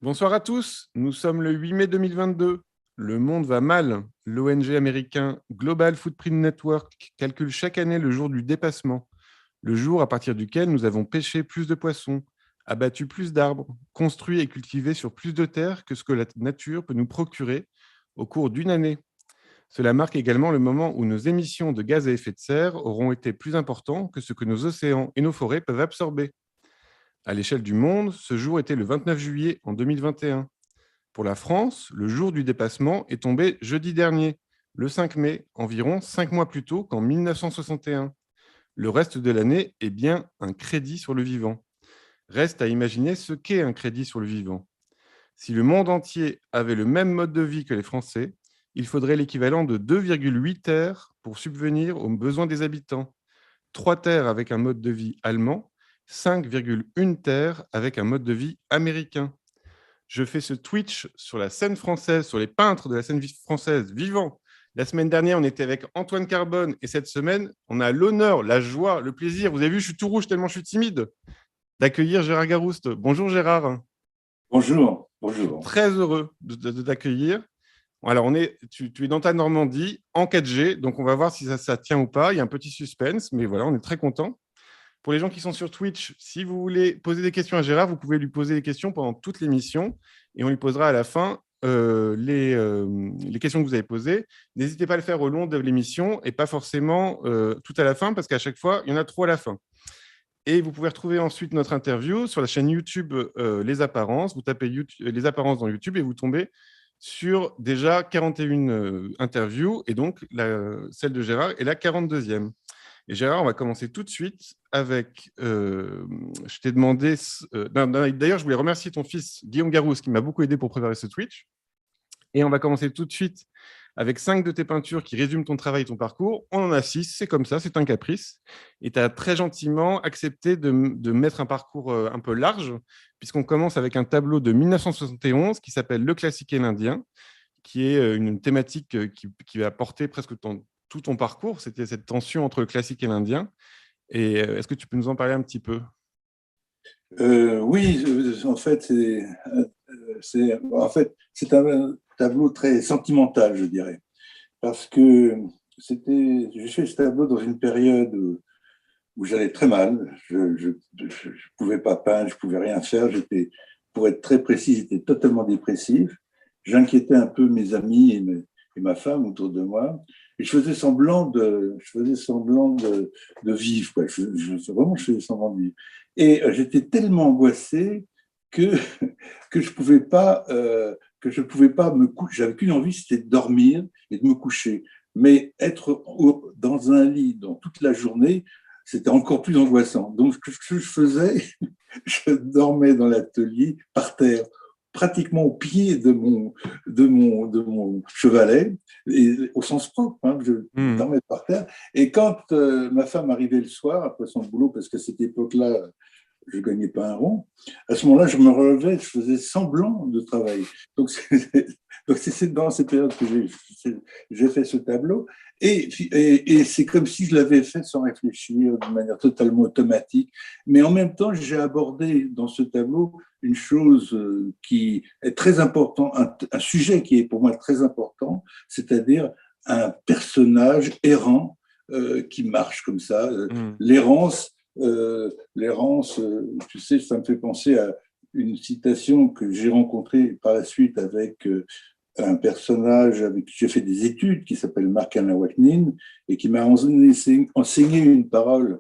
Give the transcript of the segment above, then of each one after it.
Bonsoir à tous, nous sommes le 8 mai 2022. Le monde va mal. L'ONG américain Global Footprint Network calcule chaque année le jour du dépassement, le jour à partir duquel nous avons pêché plus de poissons, abattu plus d'arbres, construit et cultivé sur plus de terres que ce que la nature peut nous procurer au cours d'une année. Cela marque également le moment où nos émissions de gaz à effet de serre auront été plus importantes que ce que nos océans et nos forêts peuvent absorber. À l'échelle du monde, ce jour était le 29 juillet en 2021. Pour la France, le jour du dépassement est tombé jeudi dernier, le 5 mai, environ 5 mois plus tôt qu'en 1961. Le reste de l'année est bien un crédit sur le vivant. Reste à imaginer ce qu'est un crédit sur le vivant. Si le monde entier avait le même mode de vie que les Français, il faudrait l'équivalent de 2,8 terres pour subvenir aux besoins des habitants, 3 terres avec un mode de vie allemand, 5,1 terres avec un mode de vie américain. Je fais ce Twitch sur la scène française, sur les peintres de la scène française vivants. La semaine dernière, on était avec Antoine Carbone et cette semaine, on a l'honneur, la joie, le plaisir, vous avez vu, je suis tout rouge tellement je suis timide, d'accueillir Gérard Garouste. Bonjour Gérard. Bonjour, Je suis bonjour. très heureux de t'accueillir. Alors, tu es dans ta Normandie en 4G, donc on va voir si ça tient ou pas. Il y a un petit suspense, mais voilà, on est très content. Pour les gens qui sont sur Twitch, si vous voulez poser des questions à Gérard, vous pouvez lui poser des questions pendant toute l'émission et on lui posera à la fin les questions que vous avez posées. N'hésitez pas à le faire au long de l'émission et pas forcément tout à la fin parce qu'à chaque fois, il y en a trop à la fin. Et vous pouvez retrouver ensuite notre interview sur la chaîne YouTube Les Apparences. Vous tapez Les Apparences dans YouTube et vous tombez sur déjà 41 interviews et donc celle de Gérard est la 42e. Et Gérard, on va commencer tout de suite avec. Je t'ai demandé. D'ailleurs, je voulais remercier ton fils Guillaume Garousse qui m'a beaucoup aidé pour préparer ce Twitch. Et on va commencer tout de suite avec 5 de tes peintures qui résument ton travail et ton parcours. On en a 6, c'est comme ça, c'est un caprice. Et tu as très gentiment accepté de mettre un parcours un peu large, puisqu'on commence avec un tableau de 1971 qui s'appelle Le classique et l'Indien, qui est une thématique qui va porter presque tout ton parcours. C'était cette tension entre le classique et l'Indien. Et est-ce que tu peux nous en parler un petit peu? Oui, en fait, c'est un tableau très sentimental, je dirais, parce que j'ai fait ce tableau dans une période où j'allais très mal. Je ne pouvais pas peindre, je ne pouvais rien faire. Pour être très précis, j'étais totalement dépressif. J'inquiétais un peu mes amis et ma femme autour de moi. Et je faisais semblant de vivre, quoi. Vraiment, je faisais semblant de vivre. Et j'étais tellement angoissé que, que je pouvais pas me coucher. J'avais qu'une envie, c'était de dormir et de me coucher. Mais être dans un lit dans toute la journée, c'était encore plus angoissant. Donc, ce que je faisais, je dormais dans l'atelier, par terre, pratiquement au pied de mon chevalet, et au sens propre, hein, je Mmh. dormais par terre. Et quand ma femme arrivait le soir, après son boulot, parce qu'à cette époque-là, je ne gagnais pas un rond, à ce moment-là, je me relevais, je faisais semblant de travailler. Donc, c'est dans cette période que j'ai fait ce tableau. Et c'est comme si je l'avais fait sans réfléchir, de manière totalement automatique. Mais en même temps, j'ai abordé dans ce tableau une chose qui est très importante, un sujet qui est pour moi très important, c'est-à-dire un personnage errant qui marche comme ça. Mmh. L'errance, tu sais, ça me fait penser à une citation que j'ai rencontrée par la suite avec un personnage avec qui j'ai fait des études qui s'appelle Mark Anawaknin et qui m'a enseigné une parole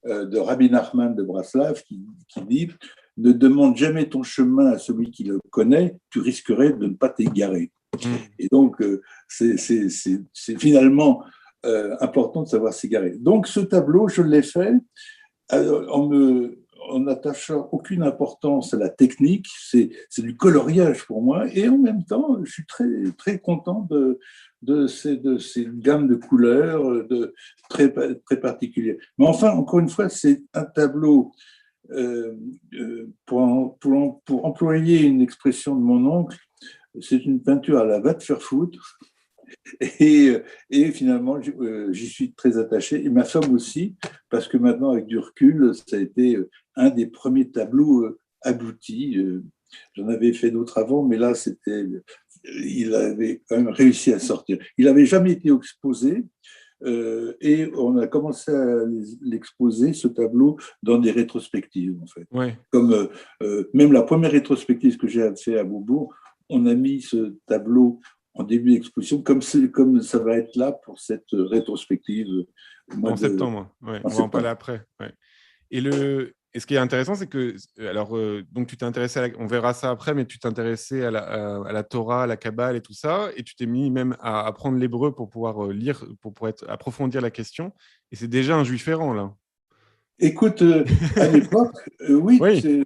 de Rabbi Nachman de Braslav qui dit « Ne demande jamais ton chemin à celui qui le connaît, tu risquerais de ne pas t'égarer. » Mmh. Et donc, c'est finalement important de savoir s'égarer. Donc, ce tableau, je l'ai fait en n'attachant aucune importance à la technique, c'est du coloriage pour moi, et en même temps, je suis très, très content de ces gammes de couleurs très, très particulières. Mais enfin, encore une fois, c'est un tableau, pour employer une expression de mon oncle, c'est une peinture à la va te faire foutre, et finalement, j'y suis très attaché. Et ma femme aussi, parce que maintenant, avec du recul, ça a été un des premiers tableaux aboutis. J'en avais fait d'autres avant, mais là, il avait quand même réussi à sortir. Il n'avait jamais été exposé. Et on a commencé à l'exposer, ce tableau, dans des rétrospectives, en fait. Ouais. Comme même la première rétrospective que j'ai fait à Beaubourg, on a mis ce tableau en début d'exposition, comme ça va être là pour cette rétrospective En septembre, ouais. en On va en parler septembre. après. Ouais. Et ce qui est intéressant, c'est que, alors, donc tu t'es intéressé, on verra ça après, mais tu t'es intéressé à la Torah, à la Kabbale et tout ça, et tu t'es mis même à apprendre l'hébreu pour pouvoir lire, pour pouvoir approfondir la question. Et c'est déjà un juif errant, là. Écoute, à l'époque, oui, Oui,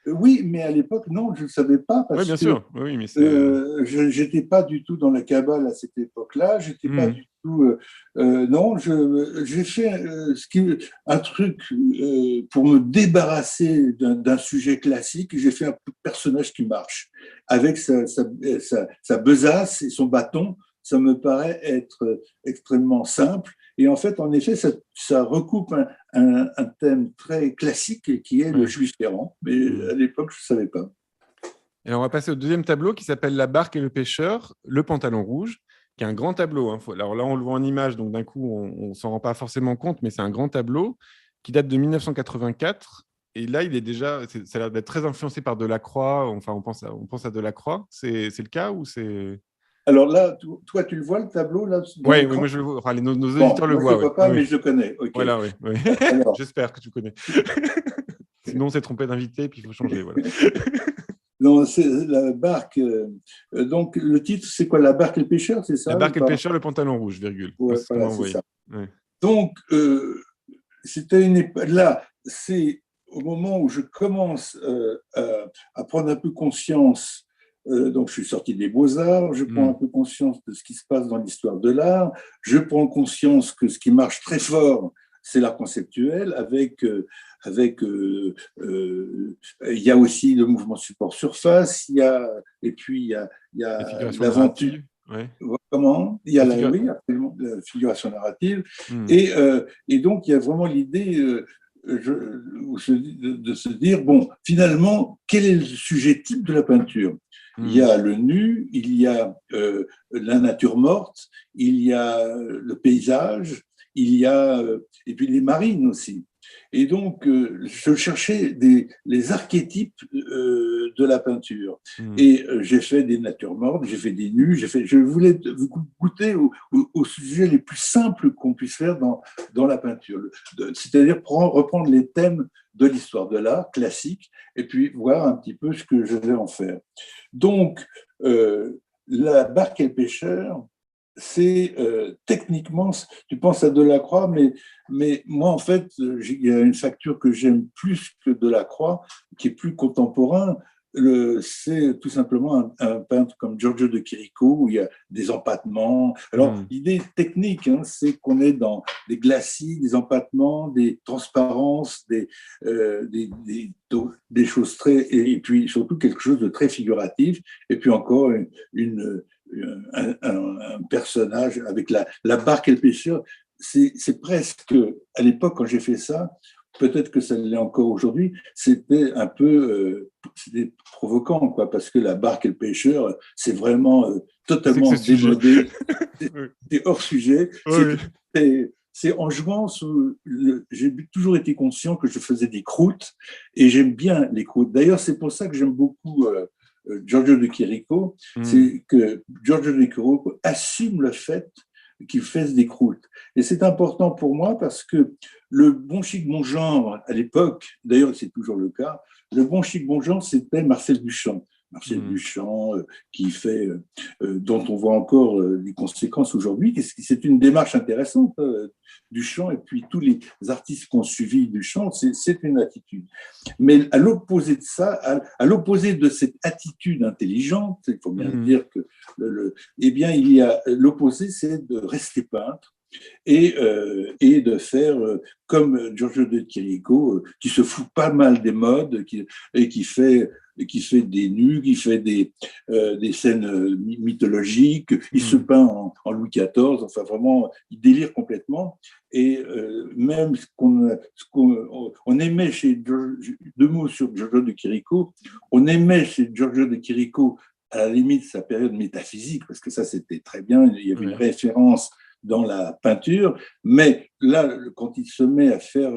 oui, mais à l'époque, non, je ne savais pas oui, parce bien que sûr. Oui, mais c'est. je n'étais pas du tout dans la Kabbale à cette époque-là. J'étais pas Hmm. du tout. Non, j'ai fait un truc pour me débarrasser d'un sujet classique. J'ai fait un personnage qui marche avec sa besace et son bâton. Ça me paraît être extrêmement simple. Et en fait, en effet, ça recoupe un thème très classique qui est le Ouais. juif errant. Mais Hmm. à l'époque, je ne savais pas. Et on va passer au deuxième tableau qui s'appelle La barque et le pêcheur, le pantalon rouge, qui est un grand tableau, hein. Alors là, on le voit en image, donc d'un coup, on ne s'en rend pas forcément compte, mais c'est un grand tableau qui date de 1984. Et là, il est déjà, ça a l'air d'être très influencé par Delacroix. Enfin, on pense à Delacroix. C'est le cas ou c'est... Alors là, toi, tu le vois, le tableau, là, dans Ouais, oui, l'écran? moi je le vois. Enfin, nos Bon, auditeurs le moi, je ne voient, le oui. vois pas, Oui, oui. mais je le connais. OK. Voilà, oui. Oui. Alors, J'espère que tu connais. Sinon, on s'est trompé d'invité et puis il faut changer. Voilà. non, c'est la barque. Donc, le titre, c'est quoi? La barque et le pêcheur, c'est La ça ou barque et le pas? pêcheur, le pantalon rouge, virgule. Moi, Ouais, c'est ce qu'on m'a voilà, c'est ça. envoyé. Ouais. Donc, c'était une époque. Là, c'est au moment où je commence à prendre un peu conscience. Donc, je suis sorti des Beaux-Arts, je prends un Hmm. peu conscience de ce qui se passe dans l'histoire de l'art, je prends conscience que ce qui marche très fort, c'est l'art conceptuel, il y a aussi le mouvement support-surface, et puis il y La a figuration l'aventure. narrative. Ouais. Comment? Il y a La figure... oui, absolument, la figuration narrative. Hmm. Et donc, il y a vraiment l'idée de se dire, bon, finalement, quel est le sujet type de la peinture? Il y Hmm. a le nu, il y a la nature morte, il y a le paysage, et puis les marines aussi. Et donc, je cherchais les archétypes de la peinture. Hmm. Et j'ai fait des natures mortes, j'ai fait des nus, je voulais goûter aux sujets les plus simples qu'on puisse faire dans la peinture. C'est-à-dire reprendre les thèmes de l'histoire de l'art classique et puis voir un petit peu ce que je vais en faire. Donc, la barque et le pêcheur, c'est techniquement, tu penses à Delacroix, mais moi, en fait, il y a une facture que j'aime plus que Delacroix, qui est plus contemporain. C'est tout simplement un peintre comme Giorgio de Chirico, où il y a des empattements. Alors, Hmm. l'idée technique, hein, c'est qu'on est dans des glacis, des empattements, des transparences, des choses très. Et puis surtout quelque chose de très figuratif. Et puis encore un personnage avec la barque et le pêcheur. C'est presque, à l'époque, quand j'ai fait ça, peut-être que ça l'est encore aujourd'hui, c'était un peu c'était provocant, quoi, parce que la barque et le pêcheur, c'est vraiment C'est que totalement ce sujet. démodé, Oui. c'est hors sujet. Oui. C'est en jouant j'ai toujours été conscient que je faisais des croûtes et j'aime bien les croûtes. D'ailleurs, c'est pour ça que j'aime beaucoup Giorgio de Chirico, Hmm. c'est que Giorgio de Chirico assume le fait qu'il fasse des croûtes. Et c'est important pour moi parce que le bon chic, bon genre, à l'époque, d'ailleurs c'est toujours le cas, le bon chic, bon genre, c'était Marcel Duchamp. Marcel Hmm. Duchamp, dont on voit encore les conséquences aujourd'hui. C'est une démarche intéressante, Duchamp, et puis tous les artistes qui ont suivi Duchamp, c'est une attitude. Mais à l'opposé de ça, à l'opposé de cette attitude intelligente, il faut bien Hmm. dire que eh bien, il y a l'opposé, c'est de rester peintre et de faire comme Giorgio de Chirico, qui se fout pas mal des modes et qui fait qui fait des nus, qui fait des scènes mythologiques, il se peint en Louis XIV, enfin vraiment, il délire complètement. Et même on aimait chez deux mots sur Giorgio de Chirico, on aimait chez Giorgio de Chirico à la limite sa période métaphysique, parce que ça c'était très bien, il y avait une référence dans la peinture, mais là, quand il se met à faire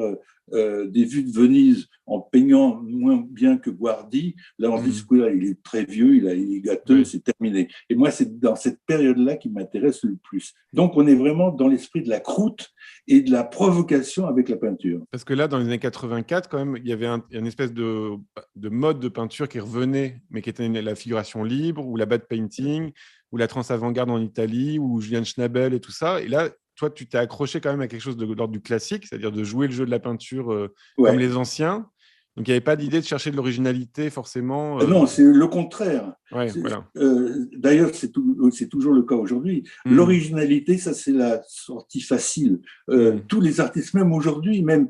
des vues de Venise en peignant moins bien que Guardi, là on se dit ce coup-là, il est très vieux, il est gâteux, c'est terminé. Et moi, c'est dans cette période-là qui m'intéresse le plus. Donc on est vraiment dans l'esprit de la croûte et de la provocation avec la peinture. Parce que là, dans les années 84, quand même, il y avait une espèce de mode de peinture qui revenait, mais qui était la figuration libre, ou la bad painting, ou la trans avant-garde en Italie, ou Julian Schnabel et tout ça. Et là, toi, tu t'es accroché quand même à quelque chose de l'ordre du classique, c'est-à-dire de jouer le jeu de la peinture comme les anciens. Donc, il n'y avait pas d'idée de chercher de l'originalité forcément. Non, c'est le contraire. Ouais, voilà. D'ailleurs, c'est toujours le cas aujourd'hui. L'originalité, ça, c'est la sortie facile. Tous les artistes, même aujourd'hui, même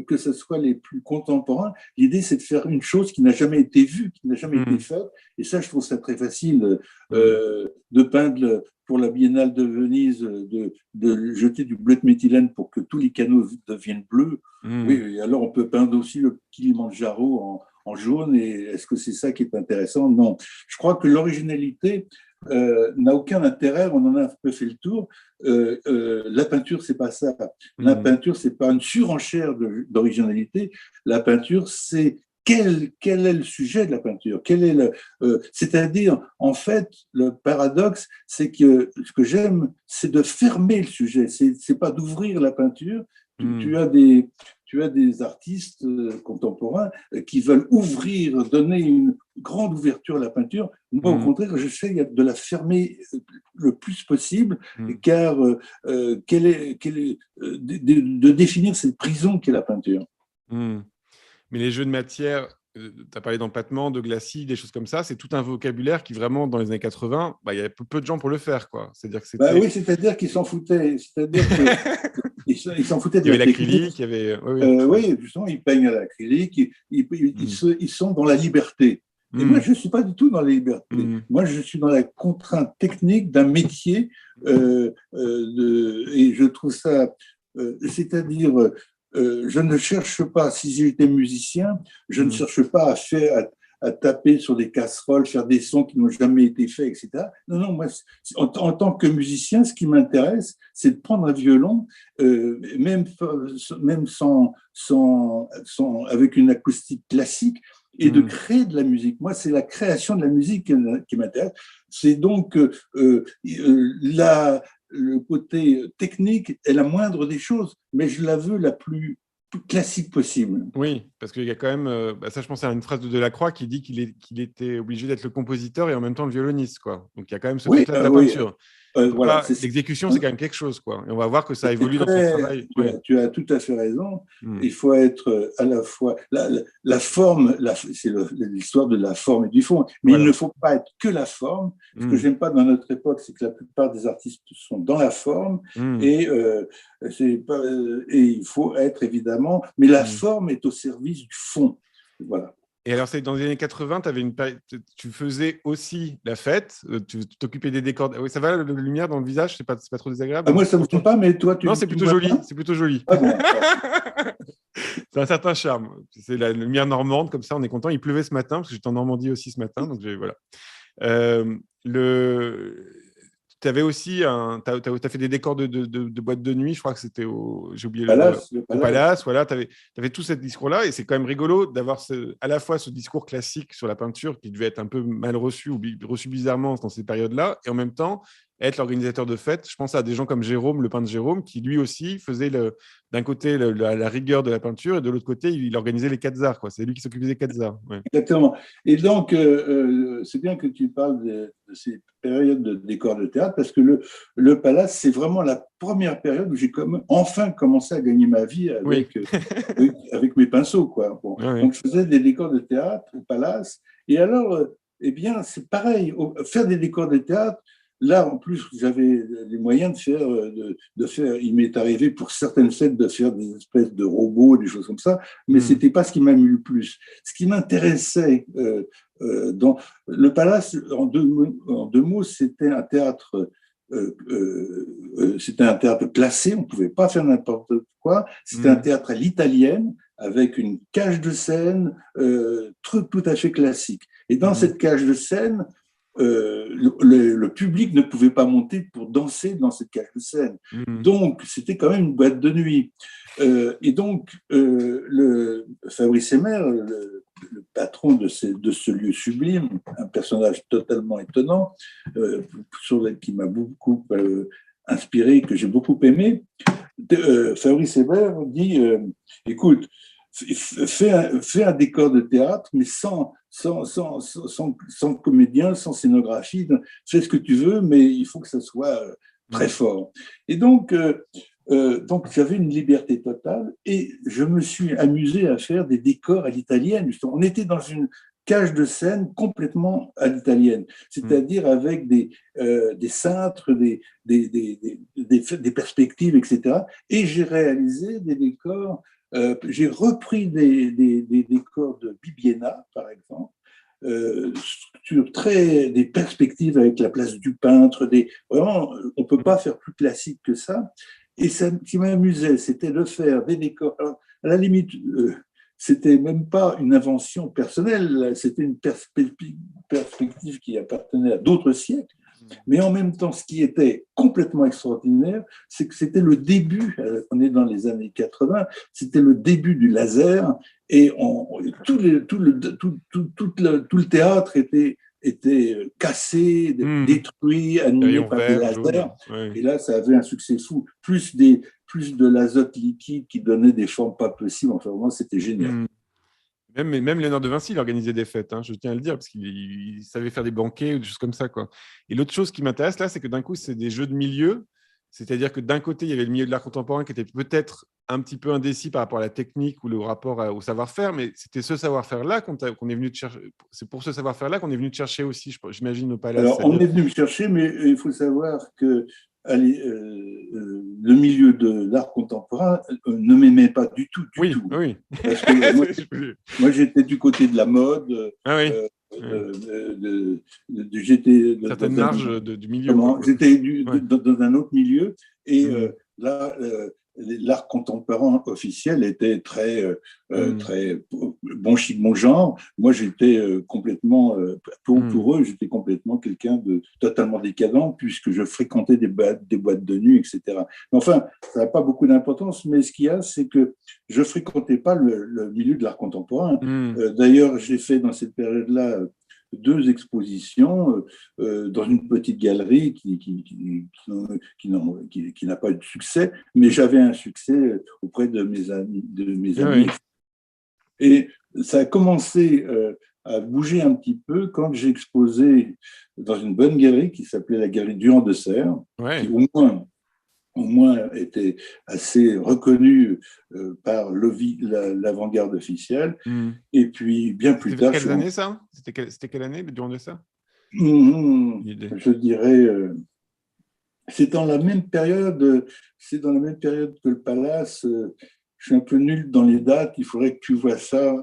que ce soit les plus contemporains, l'idée, c'est de faire une chose qui n'a jamais été vue, qui n'a jamais été faite. Et ça, je trouve ça très facile de peindre pour la Biennale de Venise, de jeter du bleu de méthylène pour que tous les canaux deviennent bleus. Oui, alors on peut peindre aussi le Kilimandjaro en jaune, et est-ce que c'est ça qui est intéressant? Non. Je crois que l'originalité n'a aucun intérêt, on en a un peu fait le tour. La peinture, c'est pas ça. La peinture, c'est pas une surenchère d'originalité. La peinture, c'est quel est le sujet de la peinture? C'est-à-dire, en fait, le paradoxe, c'est que ce que j'aime, c'est de fermer le sujet. C'est pas d'ouvrir la peinture. Tu as des artistes contemporains qui veulent ouvrir, donner une grande ouverture à la peinture. Moi, au contraire, j'essaie de la fermer le plus possible, car de définir cette prison qu'est la peinture. Mais les jeux de matière, tu as parlé d'empattement, de glacis, des choses comme ça, c'est tout un vocabulaire qui vraiment, dans les années 80, il y avait peu de gens pour le faire, quoi. C'est-à-dire que c'était... oui, c'est-à-dire qu'ils s'en foutaient. C'est-à-dire qu'ils s'en foutaient de il y avait la technique. l'acrylique, il y avait... Oui, justement, ils peignent à l'acrylique, ils sont dans la liberté. Et moi, je ne suis pas du tout dans la liberté. Moi, je suis dans la contrainte technique d'un métier, et je trouve ça... c'est-à-dire... je ne cherche pas, si j'étais musicien, je ne cherche pas à taper sur des casseroles, faire des sons qui n'ont jamais été faits, etc. Non, moi, en tant que musicien, ce qui m'intéresse, c'est de prendre un violon, même avec une acoustique classique, et de créer de la musique. Moi, c'est la création de la musique qui m'intéresse. C'est donc le côté technique est la moindre des choses, mais je la veux la plus classique possible. Oui, parce qu'il y a quand même, ça je pense à une phrase de Delacroix qui dit qu'il était obligé d'être le compositeur et en même temps le violoniste, quoi. Donc il y a quand même ce truc-là de la peinture. Voilà, l'exécution, c'est quand même quelque chose, quoi. Et on va voir que ça évolue dans son travail. Tu as tout à fait raison. Il faut être à la fois... La forme, c'est l'histoire de la forme et du fond, mais il ne faut pas être que la forme. Ce que j'aime pas dans notre époque, c'est que la plupart des artistes sont dans la forme, et il faut être évidemment... Mais la forme est au service du fond. Voilà. Et alors, c'est dans les années 80, tu faisais aussi la fête, tu t'occupais des décors. Oui, ça va, la lumière dans le visage, c'est pas trop désagréable? Moi, ça ne me tombe pas, mais toi, non, c'est plutôt joli. C'est plutôt joli. Ah bon, c'est un certain charme. C'est la lumière normande, comme ça, on est content. Il pleuvait ce matin, parce que j'étais en Normandie aussi ce matin, donc voilà. Tu avais aussi t'as fait des décors de boîtes de nuit, je crois que c'était j'ai oublié au Palace. Voilà, tu avais tout ce discours-là, et c'est quand même rigolo d'avoir à la fois ce discours classique sur la peinture qui devait être un peu mal reçu ou reçu bizarrement dans ces périodes-là, et en même temps être l'organisateur de fêtes. Je pense à des gens comme Jérôme, le peintre Jérôme, qui lui aussi faisait d'un côté la rigueur de la peinture, et de l'autre côté, il organisait les 4 arts. C'est lui qui s'occupait des 4 arts. Ouais. Exactement. Et donc, c'est bien que tu parles de ces périodes de décors de théâtre, parce que le Palace, c'est vraiment la première période où j'ai enfin commencé à gagner ma vie avec mes pinceaux, quoi. Bon. Ouais. Donc, je faisais des décors de théâtre au Palace. Et alors, eh bien, c'est pareil. Faire des décors de théâtre, là, en plus, j'avais les moyens de faire. Il m'est arrivé pour certaines fêtes de faire des espèces de robots, des choses comme ça, mais c'était pas ce qui m'a mis le plus. Ce qui m'intéressait Dans le Palace, en deux mots, c'était un théâtre classé, on ne pouvait pas faire n'importe quoi. C'était un théâtre à l'italienne, avec une cage de scène, truc tout à fait classique. Et dans cette cage de scène, le public ne pouvait pas monter pour danser dans cette cage de scène. Donc, c'était quand même une boîte de nuit. Et donc, Fabrice Emmer, le patron de ce lieu sublime, un personnage totalement étonnant, qui m'a beaucoup inspiré, que j'ai beaucoup aimé, Fabrice Emmer dit écoute, fais un décor de théâtre, mais sans comédien, sans scénographie. Fais ce que tu veux, mais il faut que ça soit très fort. Et donc j'avais une liberté totale et je me suis amusé à faire des décors à l'italienne. On était dans une cage de scène complètement à l'italienne, c'est-à-dire avec des cintres, des perspectives, etc. Et j'ai réalisé des décors, j'ai repris des décors de Bibbiena, par exemple, sur des perspectives avec la place du peintre, vraiment, on ne peut pas faire plus classique que ça. Et ça qui m'amusait, c'était de faire des décors. Alors, à la limite, c'était même pas une invention personnelle, c'était une perspective qui appartenait à d'autres siècles. Mais en même temps, ce qui était complètement extraordinaire, c'est que c'était le début, on est dans les années 80, c'était le début du laser, et tout le théâtre était cassé, détruit, animé par des lasers. Et là, ça avait un succès fou. Plus de l'azote liquide qui donnait des formes pas possibles. Enfin, vraiment, c'était génial. Même Léonard de Vinci, il organisait des fêtes, je tiens à le dire, parce qu'il savait faire des banquets ou des choses comme ça, quoi. Et l'autre chose qui m'intéresse là, c'est que d'un coup, c'est des jeux de milieu. C'est-à-dire que d'un côté, il y avait le milieu de l'art contemporain qui était peut-être un petit peu indécis par rapport à la technique ou le rapport au savoir-faire, mais c'était ce savoir-faire-là qu'on est venu chercher. C'est pour ce savoir-faire-là qu'on est venu te chercher aussi, j'imagine, au Palace. Alors, on est venu me chercher, mais il faut savoir que le milieu de l'art contemporain ne m'aimait pas du tout. Oui. Parce que moi, j'étais du côté de la mode. J'étais certaines marges du milieu. J'étais dans un autre milieu. Et là, l'art contemporain officiel était très bon chic, bon genre. Moi, j'étais complètement, pour eux, j'étais complètement quelqu'un de totalement décadent, puisque je fréquentais des boîtes de nuit, etc. Mais enfin, ça n'a pas beaucoup d'importance, mais ce qu'il y a, c'est que je ne fréquentais pas le milieu de l'art contemporain. D'ailleurs, j'ai fait dans cette période-là 2 expositions dans une petite galerie qui n'a pas eu de succès, mais j'avais un succès auprès de mes amis. Oui. Et ça a commencé à bouger un petit peu quand j'ai exposé dans une bonne galerie qui s'appelait la galerie Durand-de-Serre, qui au moins était assez reconnue par l'avant-garde officielle. Et puis, bien plus tard... C'était quelle année, ça ? C'était quelle année, durant de ça ? Je dirais... c'est dans la même période que le Palace. Je suis un peu nul dans les dates, il faudrait que tu vois ça.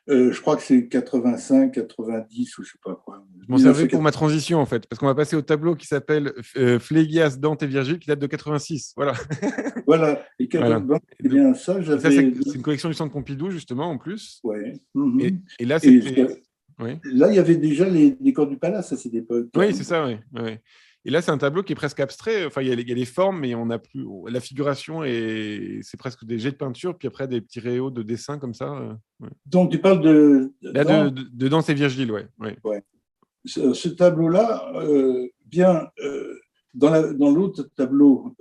Je crois que c'est 85, 90 ou je ne sais pas quoi. Je m'en servais pour ma transition, en fait, parce qu'on va passer au tableau qui s'appelle Phlégias, Dante et Virgile, qui date de 86. Voilà. Voilà. Et c'est bien ça. C'est une collection du Centre Pompidou, justement, en plus. Ouais. Et là, c'était... Là, il y avait déjà les décors du Palace à cette époque. Oui, c'est ça, oui. Et là, c'est un tableau qui est presque abstrait. Enfin, il y a les formes, mais on n'a plus la figuration, et c'est presque des jets de peinture, puis après des petits réaux de dessin comme ça. Donc, tu parles de Dante et Virgile, ouais. Ce tableau-là, dans l'autre tableau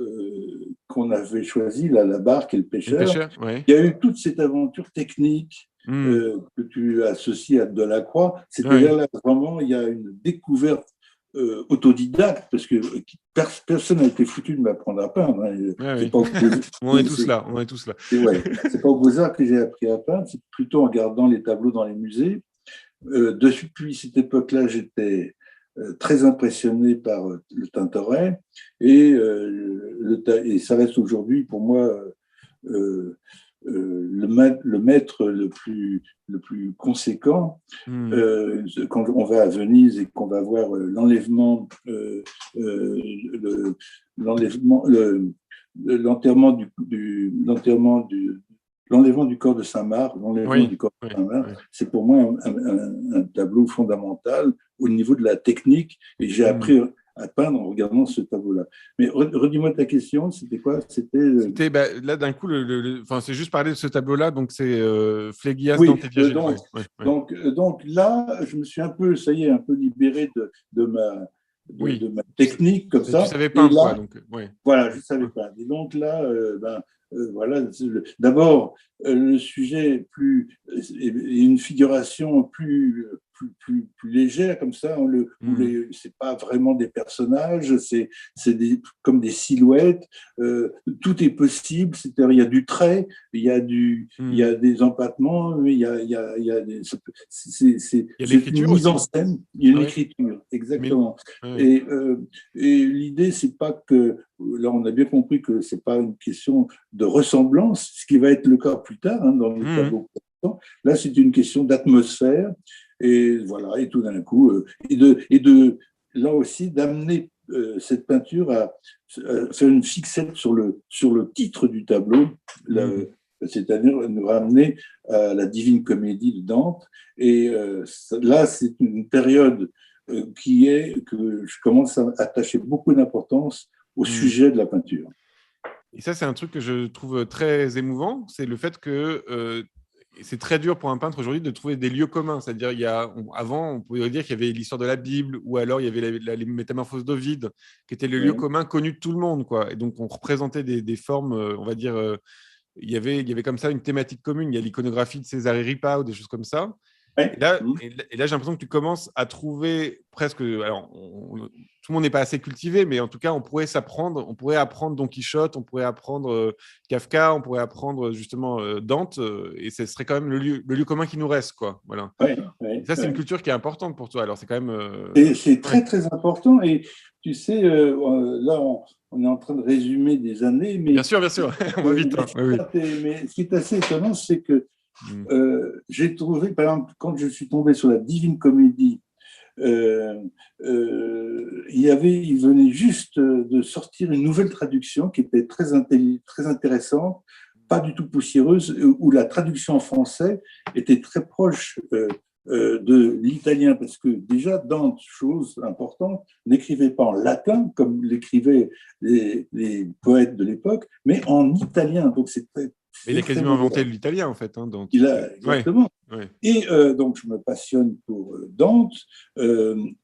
qu'on avait choisi, la barque et le pêcheur, il y a eu toute cette aventure technique que tu associes à Delacroix. C'est-à-dire là, vraiment, il y a une découverte autodidacte, parce que personne n'a été foutu de m'apprendre à peindre. On est tous là. C'est pas au Beaux-Arts que j'ai appris à peindre, c'est plutôt en regardant les tableaux dans les musées. Depuis cette époque-là, j'étais très impressionné par le Tintoret, et ça reste aujourd'hui pour moi le maître le plus conséquent. Quand on va à Venise et qu'on va voir l'enlèvement, l'enterrement du corps de Saint-Marc, c'est pour moi un tableau fondamental au niveau de la technique, et j'ai appris à peindre en regardant ce tableau-là. Mais redis-moi ta question, c'était quoi? C'était là d'un coup, c'est juste parler de ce tableau-là, donc c'est Phlégias, oui, Dante et Diogène. Donc là, je me suis un peu, ça y est, un peu libéré de ma technique comme ça. Tu savais peindre, là, quoi. Donc, voilà, je savais pas. Et donc là, voilà, d'abord, le sujet une figuration plus légère, comme ça, c'est pas vraiment des personnages, c'est comme des silhouettes, tout est possible, c'est-à-dire il y a du trait, il y a des empattements, il y a c'est une mise en scène, il y a une écriture, exactement. Et l'idée, c'est pas que, là on a bien compris que c'est pas une question de ressemblance, ce qui va être le cas plus tard dans les tableaux. Là, c'est une question d'atmosphère, et voilà, et tout d'un coup, là aussi d'amener cette peinture à faire une fixette sur le titre du tableau, c'est-à-dire nous ramener à la Divine Comédie de Dante. Et là, c'est une période que je commence à attacher beaucoup d'importance au sujet de la peinture. Et ça, c'est un truc que je trouve très émouvant, c'est le fait que c'est très dur pour un peintre aujourd'hui de trouver des lieux communs. C'est-à-dire, avant, on pouvait dire qu'il y avait l'histoire de la Bible, ou alors il y avait les Métamorphoses d'Ovide, qui étaient le lieu commun connu de tout le monde, quoi. Et donc, on représentait des formes, on va dire, il y avait comme ça une thématique commune. Il y a l'iconographie de César Ripa ou des choses comme ça. Et là, j'ai l'impression que tu commences à trouver presque. Alors, tout le monde n'est pas assez cultivé, mais en tout cas, on pourrait apprendre Don Quichotte, on pourrait apprendre Kafka, on pourrait apprendre justement Dante, et ce serait quand même le lieu commun qui nous reste, quoi. Voilà. Ça, c'est une culture qui est importante pour toi. Alors, c'est quand même. C'est très, très important. Et tu sais, là, on est en train de résumer des années. Mais, bien sûr, on va vite. Mais ce qui est assez étonnant, c'est que j'ai trouvé, par exemple, quand je suis tombé sur la Divine Comédie, il venait juste de sortir une nouvelle traduction qui était très intéressante, pas du tout poussiéreuse, où la traduction en français était très proche de l'italien, parce que déjà, Dante, chose importante, n'écrivait pas en latin comme l'écrivaient les poètes de l'époque, mais en italien. Donc c'est il a quasiment inventé l'italien, en fait. Donc, exactement. Et donc, je me passionne pour Dante,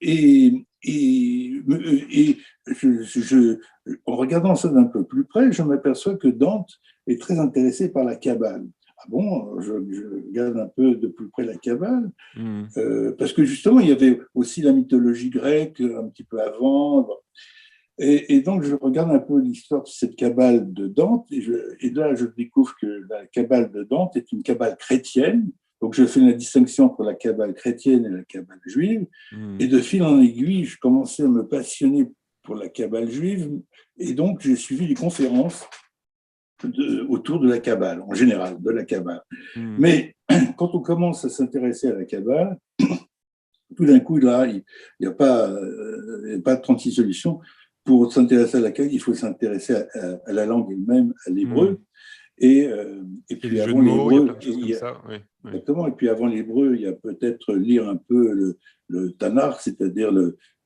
et en regardant ça d'un peu plus près, je m'aperçois que Dante est très intéressé par la Kabbale. Ah bon, je regarde un peu de plus près la Kabbale, parce que justement, il y avait aussi la mythologie grecque un petit peu avant. Et donc, je regarde un peu l'histoire de cette Kabbale de Dante, et là, je découvre que la Kabbale de Dante est une Kabbale chrétienne. Donc, je fais la distinction entre la Kabbale chrétienne et la Kabbale juive. Et de fil en aiguille, je commençais à me passionner pour la Kabbale juive. Et donc, j'ai suivi des conférences autour de la Kabbale, en général, de la Kabbale. Mais quand on commence à s'intéresser à la Kabbale, tout d'un coup, là, il n'y a pas 36 solutions. Pour s'intéresser à la Kabbale, il faut s'intéresser à la langue elle-même, à l'hébreu. Et puis avant l'hébreu, exactement. Et puis avant l'hébreu, il y a peut-être lire un peu le Tanakh, c'est-à-dire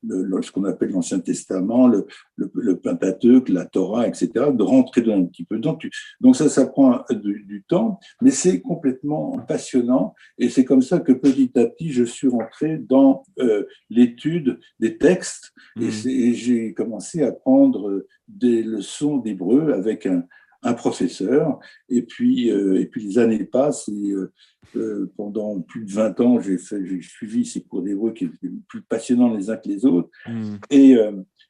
ce qu'on appelle l'Ancien Testament, le Pentateuque, la Torah, etc., de rentrer un petit peu dedans. Donc ça prend du temps, mais c'est complètement passionnant. Et c'est comme ça que petit à petit, je suis rentré dans l'étude des textes, et j'ai commencé à prendre des leçons d'hébreu avec un professeur, et puis les années passent, pendant plus de 20 ans, j'ai suivi ces cours d'hébreu qui étaient plus passionnants les uns que les autres. Et,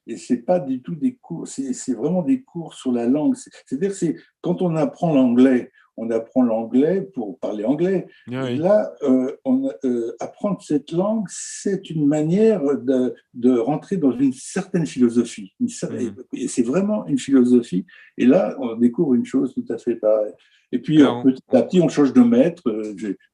et ce n'est pas du tout des cours, c'est vraiment des cours sur la langue. C'est-à-dire que quand on apprend l'anglais pour parler anglais. Oui. Là, apprendre cette langue, c'est une manière de rentrer dans une certaine philosophie. Et c'est vraiment une philosophie. Et là, on découvre une chose tout à fait pareille. Et puis, petit à petit, on change de maître.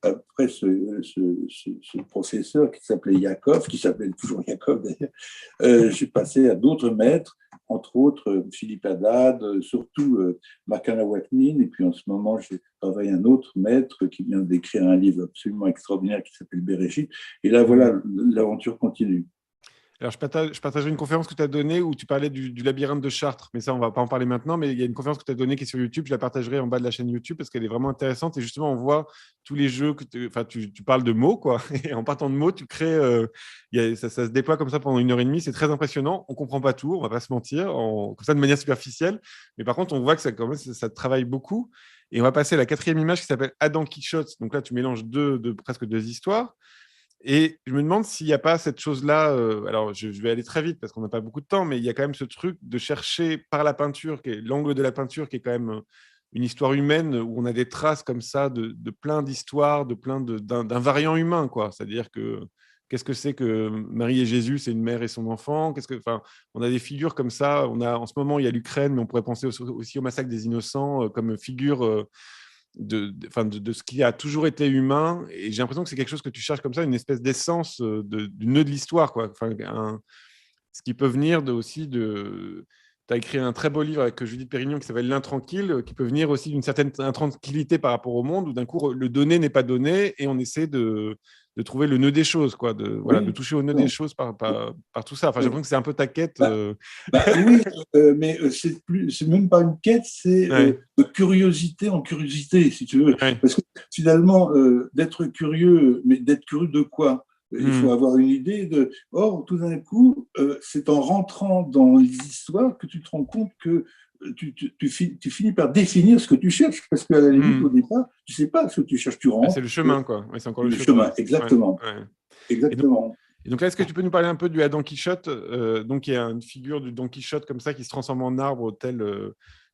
Après, ce professeur qui s'appelait Yaakov, qui s'appelle toujours Yaakov d'ailleurs, j'ai passé à d'autres maîtres, entre autres Philippe Haddad, surtout Makana Waknin. Et puis, en ce moment, j'ai travaillé un autre maître qui vient d'écrire un livre absolument extraordinaire qui s'appelle Bereshit. Et là, voilà, l'aventure continue. Alors, je partageais une conférence que tu as donnée où tu parlais du labyrinthe de Chartres, mais ça, on ne va pas en parler maintenant, mais il y a une conférence que tu as donnée qui est sur YouTube, je la partagerai en bas de la chaîne YouTube parce qu'elle est vraiment intéressante et justement, on voit tous les jeux, tu parles de mots, quoi, et en partant de mots, tu crées, ça se déploie comme ça pendant 1h30, c'est très impressionnant, on ne comprend pas tout, on ne va pas se mentir, comme ça de manière superficielle, mais par contre, on voit que ça travaille beaucoup. Et on va passer à la 4e image qui s'appelle Adam Quichotte. Donc là, tu mélanges presque deux histoires. Et je me demande s'il n'y a pas cette chose-là, alors je vais aller très vite parce qu'on n'a pas beaucoup de temps, mais il y a quand même ce truc de chercher par la peinture, qui est l'angle de la peinture, qui est quand même une histoire humaine, où on a des traces comme ça de plein d'histoires, d'un variant humain, quoi. C'est-à-dire que qu'est-ce que c'est que Marie et Jésus, c'est une mère et son enfant. On a des figures comme ça. En ce moment, il y a l'Ukraine, mais on pourrait penser aussi au massacre des innocents comme figure de ce qui a toujours été humain. Et j'ai l'impression que c'est quelque chose que tu cherches comme ça, une espèce d'essence du nœud de l'histoire, quoi. Ce qui peut venir tu as écrit un très beau livre avec Judith Pérignon qui s'appelle L'intranquille, qui peut venir aussi d'une certaine intranquillité par rapport au monde, où d'un coup, le donné n'est pas donné, et on essaie de trouver le nœud des choses, quoi, de toucher au nœud des choses par tout ça. Enfin, j'ai l'impression que c'est un peu ta quête. Oui, mais c'est même pas une quête, c'est de curiosité en curiosité, si tu veux. Ouais. Parce que finalement, d'être curieux, mais d'être curieux de quoi? Il faut avoir une idée de. Or, tout d'un coup, c'est en rentrant dans les histoires que tu te rends compte que tu finis par définir ce que tu cherches, parce qu'à la limite, au départ, tu ne sais pas ce que tu cherches, tu rentres. C'est le chemin, quoi. Ouais, c'est encore le chemin. Exactement. Ouais. Exactement. Et donc là, est-ce que tu peux nous parler un peu du Adam Quichotte, donc il y a une figure du Don Quichotte comme ça qui se transforme en arbre tel.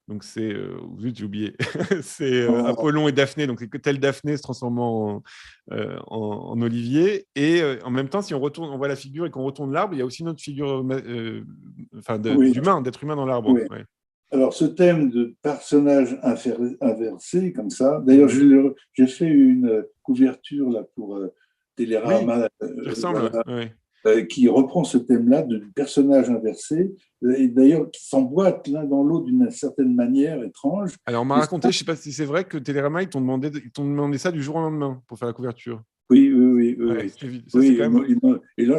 Donc c'est, j'ai oublié, c'est Apollon et Daphné, donc c'est tel Daphné se transformant en olivier. Et en même temps, si on voit la figure et qu'on retourne l'arbre, il y a aussi une autre figure d'être humain dans l'arbre. Oui. Ouais. Alors, ce thème de personnage inversé, comme ça, d'ailleurs, j'ai fait une couverture là, pour Télérama, qui reprend ce thème-là de personnage inversé, et d'ailleurs qui s'emboîtent l'un dans l'autre d'une certaine manière étrange. Alors, on m'a raconté, je ne sais pas si c'est vrai, que Télérama, ils t'ont demandé ça du jour au lendemain pour faire la couverture. Oui. Et là,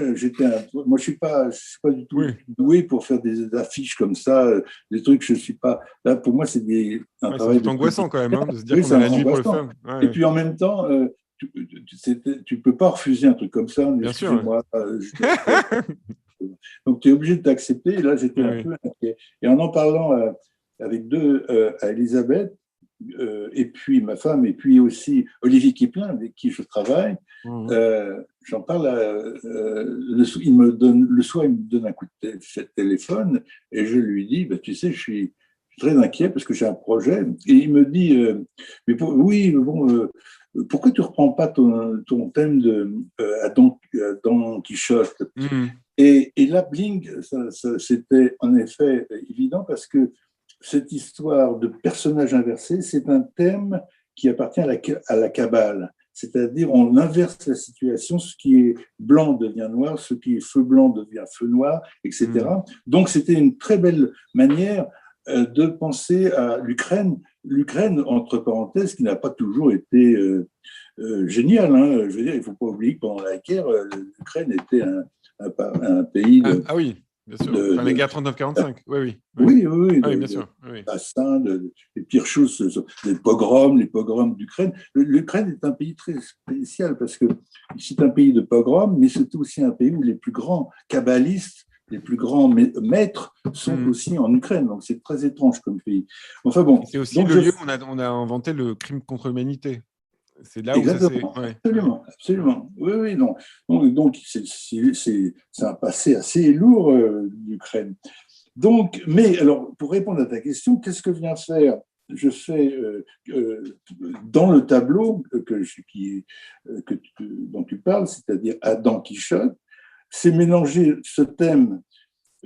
moi, je suis pas du tout doué pour faire des affiches comme ça, des trucs, je suis pas. Là, pour moi, c'est un travail. C'est angoissant quand même, de se dire qu'on a la nuit pour le faire. Et puis en même temps, tu peux pas refuser un truc comme ça. Bien sûr. Donc, tu es obligé de t'accepter. Et là, j'étais un peu inquiet. Et en parlant avec à Elisabeth, et puis ma femme, et puis aussi Olivier Kiplin, avec qui je travaille, j'en parle. Le soir, il me donne un coup de téléphone et je lui dis, tu sais, je suis très inquiet parce que j'ai un projet. Et il me dit, pourquoi tu ne reprends pas ton thème à Don Quichotte et là, bling, c'était en effet évident parce que cette histoire de personnage inversé, c'est un thème qui appartient à la Kabbale. C'est-à-dire, on inverse la situation, ce qui est blanc devient noir, ce qui est feu blanc devient feu noir, etc. Donc, c'était une très belle manière de penser à l'Ukraine. L'Ukraine, entre parenthèses, qui n'a pas toujours été géniale. Hein. Je veux dire, il ne faut pas oublier que pendant la guerre, l'Ukraine était un pays de... Ah oui, bien sûr. La guerre 39-45, oui. Oui, bien sûr. Bassin, les pires choses, les pogroms d'Ukraine. L'Ukraine est un pays très spécial parce que c'est un pays de pogroms, mais c'est aussi un pays où les plus grands kabbalistes, les plus grands maîtres sont aussi en Ukraine. Donc, c'est très étrange comme pays. Enfin bon. C'est aussi le lieu où on a inventé le crime contre l'humanité. C'est là où ça s'est… Exactement, Ouais, ouais. absolument, absolument. Oui, oui, non. Donc c'est un passé assez lourd, l'Ukraine. Donc, mais alors, pour répondre à ta question, qu'est-ce que vient faire? Je fais dans le tableau dont tu parles, c'est-à-dire Adam Quichotte, c'est mélanger ce thème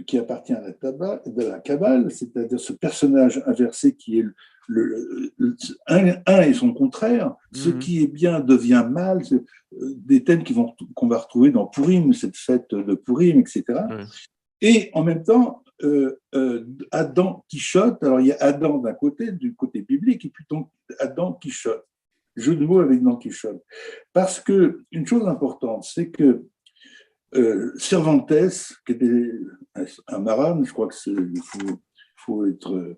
qui appartient à de la Kabbale, c'est-à-dire ce personnage inversé qui est un et son contraire, ce Mhm. qui est bien devient mal, des thèmes qu'on va retrouver dans Purim, cette fête de Purim, etc. Ouais. Et en même temps, Adam Quichotte, alors il y a Adam d'un côté, du côté biblique, et puis donc Adam Quichotte, jeu de mots avec Don Quichotte. Parce que une chose importante, c'est que Cervantes, qui était un maran, je crois que faut être,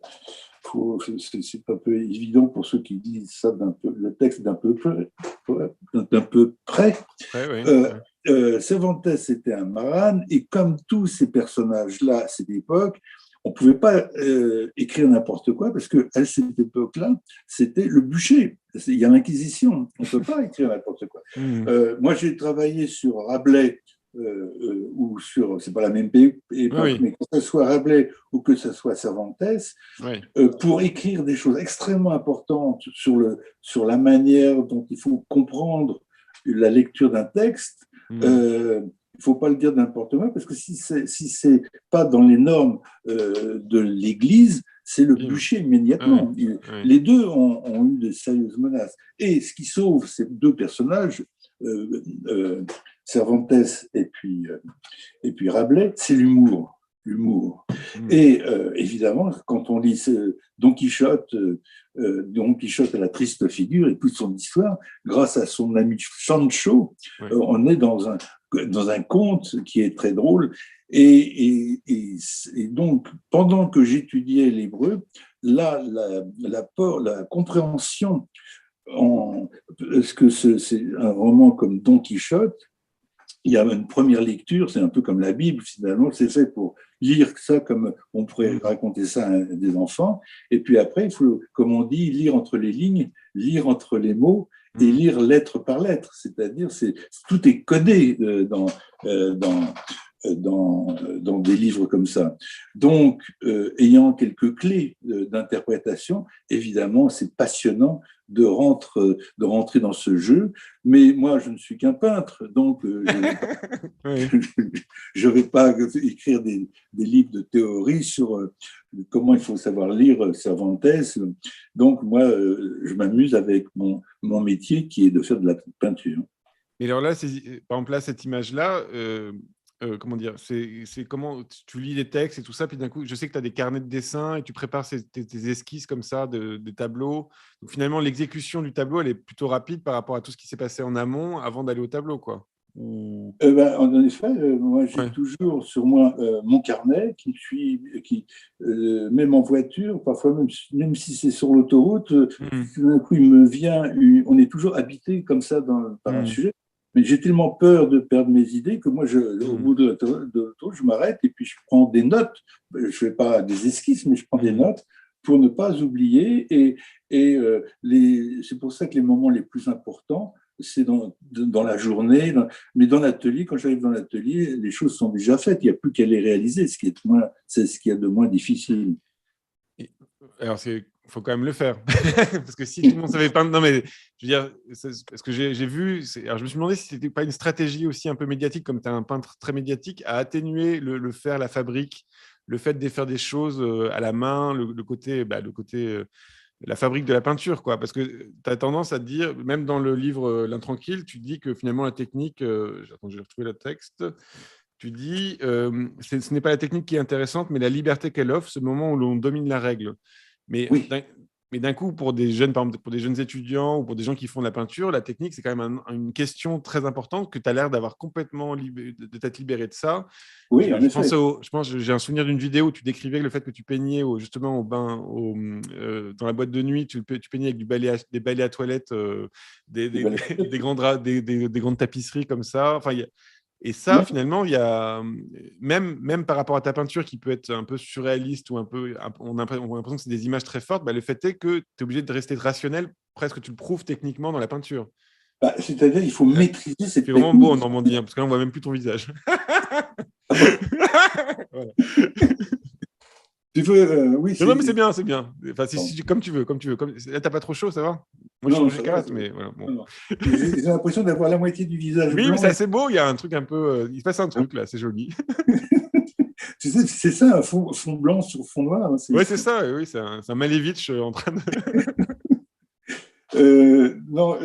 c'est un peu évident pour ceux qui disent ça le texte d'un peu près. Ouais, ouais, Euh, ouais. Cervantes était un maran et comme tous ces personnages-là à cette époque, on ne pouvait pas écrire n'importe quoi parce qu'à cette époque-là, c'était le bûcher. Il y a l'Inquisition. On ne peut pas écrire n'importe quoi. Mhm. Moi, j'ai travaillé sur Rabelais ou sur, c'est pas la même Oui, époque, oui, mais que ce soit Rabelais ou que ce soit Cervantes, ouais. pour écrire des choses extrêmement importantes sur la manière dont il faut comprendre la lecture d'un texte, Mhm. il ne faut pas le dire n'importe quoi, parce que si c'est pas dans les normes de l'Église, c'est le Bim. bûcher Ouais, immédiatement. ouais. Les deux ont eu de sérieuses menaces. Et ce qui sauve ces deux personnages, euh, euh, Cervantes et puis Rabelais, c'est l'humour. L'humour. Mhm. Et évidemment, quand on lit Don Quichotte a la triste figure et toute son histoire, grâce à son ami Sancho, Ouais. on est dans un conte qui est très drôle. Et donc, pendant que j'étudiais l'hébreu, là, la compréhension est-ce que c'est un roman comme Don Quichotte, il y a une première lecture, c'est un peu comme la Bible finalement, c'est fait pour lire ça comme on pourrait Mhm. raconter ça à des enfants. Et puis après, il faut, comme on dit, lire entre les lignes, lire entre les mots et Mhm. lire lettre par lettre. C'est-à-dire, tout est codé dans des livres comme ça. Donc, ayant quelques clés d'interprétation, évidemment, c'est passionnant de rentrer dans ce jeu. Mais moi, je ne suis qu'un peintre, donc Oui. je vais pas écrire des livres de théorie sur comment il faut savoir lire Cervantes. Donc, moi, je m'amuse avec mon métier qui est de faire de la peinture. Mais alors là, par exemple, là, cette image-là, comment dire, c'est comment tu lis les textes et tout ça, puis d'un coup, je sais que tu as des carnets de dessin et tu prépares tes esquisses comme ça, des tableaux. Donc finalement, l'exécution du tableau, elle est plutôt rapide par rapport à tout ce qui s'est passé en amont avant d'aller au tableau, quoi. Ou… En effet, moi j'ai Ouais. toujours sur moi mon carnet même en voiture, parfois même si c'est sur l'autoroute, Mhm. tout d'un coup il me vient, on est toujours habité comme ça par un Mhm. sujet. Mais j'ai tellement peur de perdre mes idées que moi, au Mhm. bout de l'autoroute, je m'arrête et puis je prends des notes. Je ne fais pas des esquisses, mais je prends des Mhm. notes pour ne pas oublier. C'est pour ça que les moments les plus importants, c'est dans la journée, mais dans l'atelier, quand j'arrive dans l'atelier, les choses sont déjà faites. Il n'y a plus qu'à les réaliser, c'est ce qu'il y a de moins difficile. Alors, il faut quand même le faire. Parce que si tout le monde savait peindre… Non, mais je veux dire, parce que j'ai vu… Alors, je me suis demandé si c'était pas une stratégie aussi un peu médiatique, comme tu es un peintre très médiatique, à atténuer le faire, la fabrique, le fait de faire des choses à la main, le côté la fabrique de la peinture, quoi. Parce que tu as tendance à te dire, même dans le livre L'Intranquille, tu dis que finalement la technique… Attends, je vais retrouver le texte. Tu dis, ce n'est pas la technique qui est intéressante, mais la liberté qu'elle offre, ce moment où l'on domine la règle. Mais Oui, d'un coup, pour des jeunes, par exemple, pour des jeunes étudiants ou pour des gens qui font de la peinture, la technique, c'est quand même une question très importante que tu as l'air d'avoir complètement de t'être libéré de ça. oui, en effet. Je pense, j'ai un souvenir d'une vidéo où tu décrivais le fait que tu peignais justement au bain, dans la boîte de nuit, tu peignais avec des balais à toilette, des, Eh des, ben, des grandes tapisseries comme ça. Enfin, Et ça, finalement, il y a même par rapport à ta peinture qui peut être un peu surréaliste ou on a l'impression que c'est des images très fortes, bah, le fait est que tu es obligé de rester rationnel, presque tu le prouves techniquement dans la peinture. Bah, c'est-à-dire il faut maîtriser C'est cette vraiment beau en technique. Normandie, hein, parce que là, on voit même plus ton visage. Ah bon, Voilà. tu veux, oui, Non, c'est. mais c'est bien, c'est bien. Enfin, Bon. comme tu veux, comme tu veux. Là, t'as pas trop chaud, ça va? Moi, je suis Non, rouge ça va. écarlate, mais voilà. Bon. Non, non. J'ai l'impression d'avoir la moitié du visage Oui, mais blanc. c'est assez beau. Il y a un truc un peu. Il se passe un truc là, c'est joli. Tu sais, c'est ça, un fond blanc sur fond noir. Hein, Ouais, c'est ça. Oui, c'est un Malevich en train de. Non,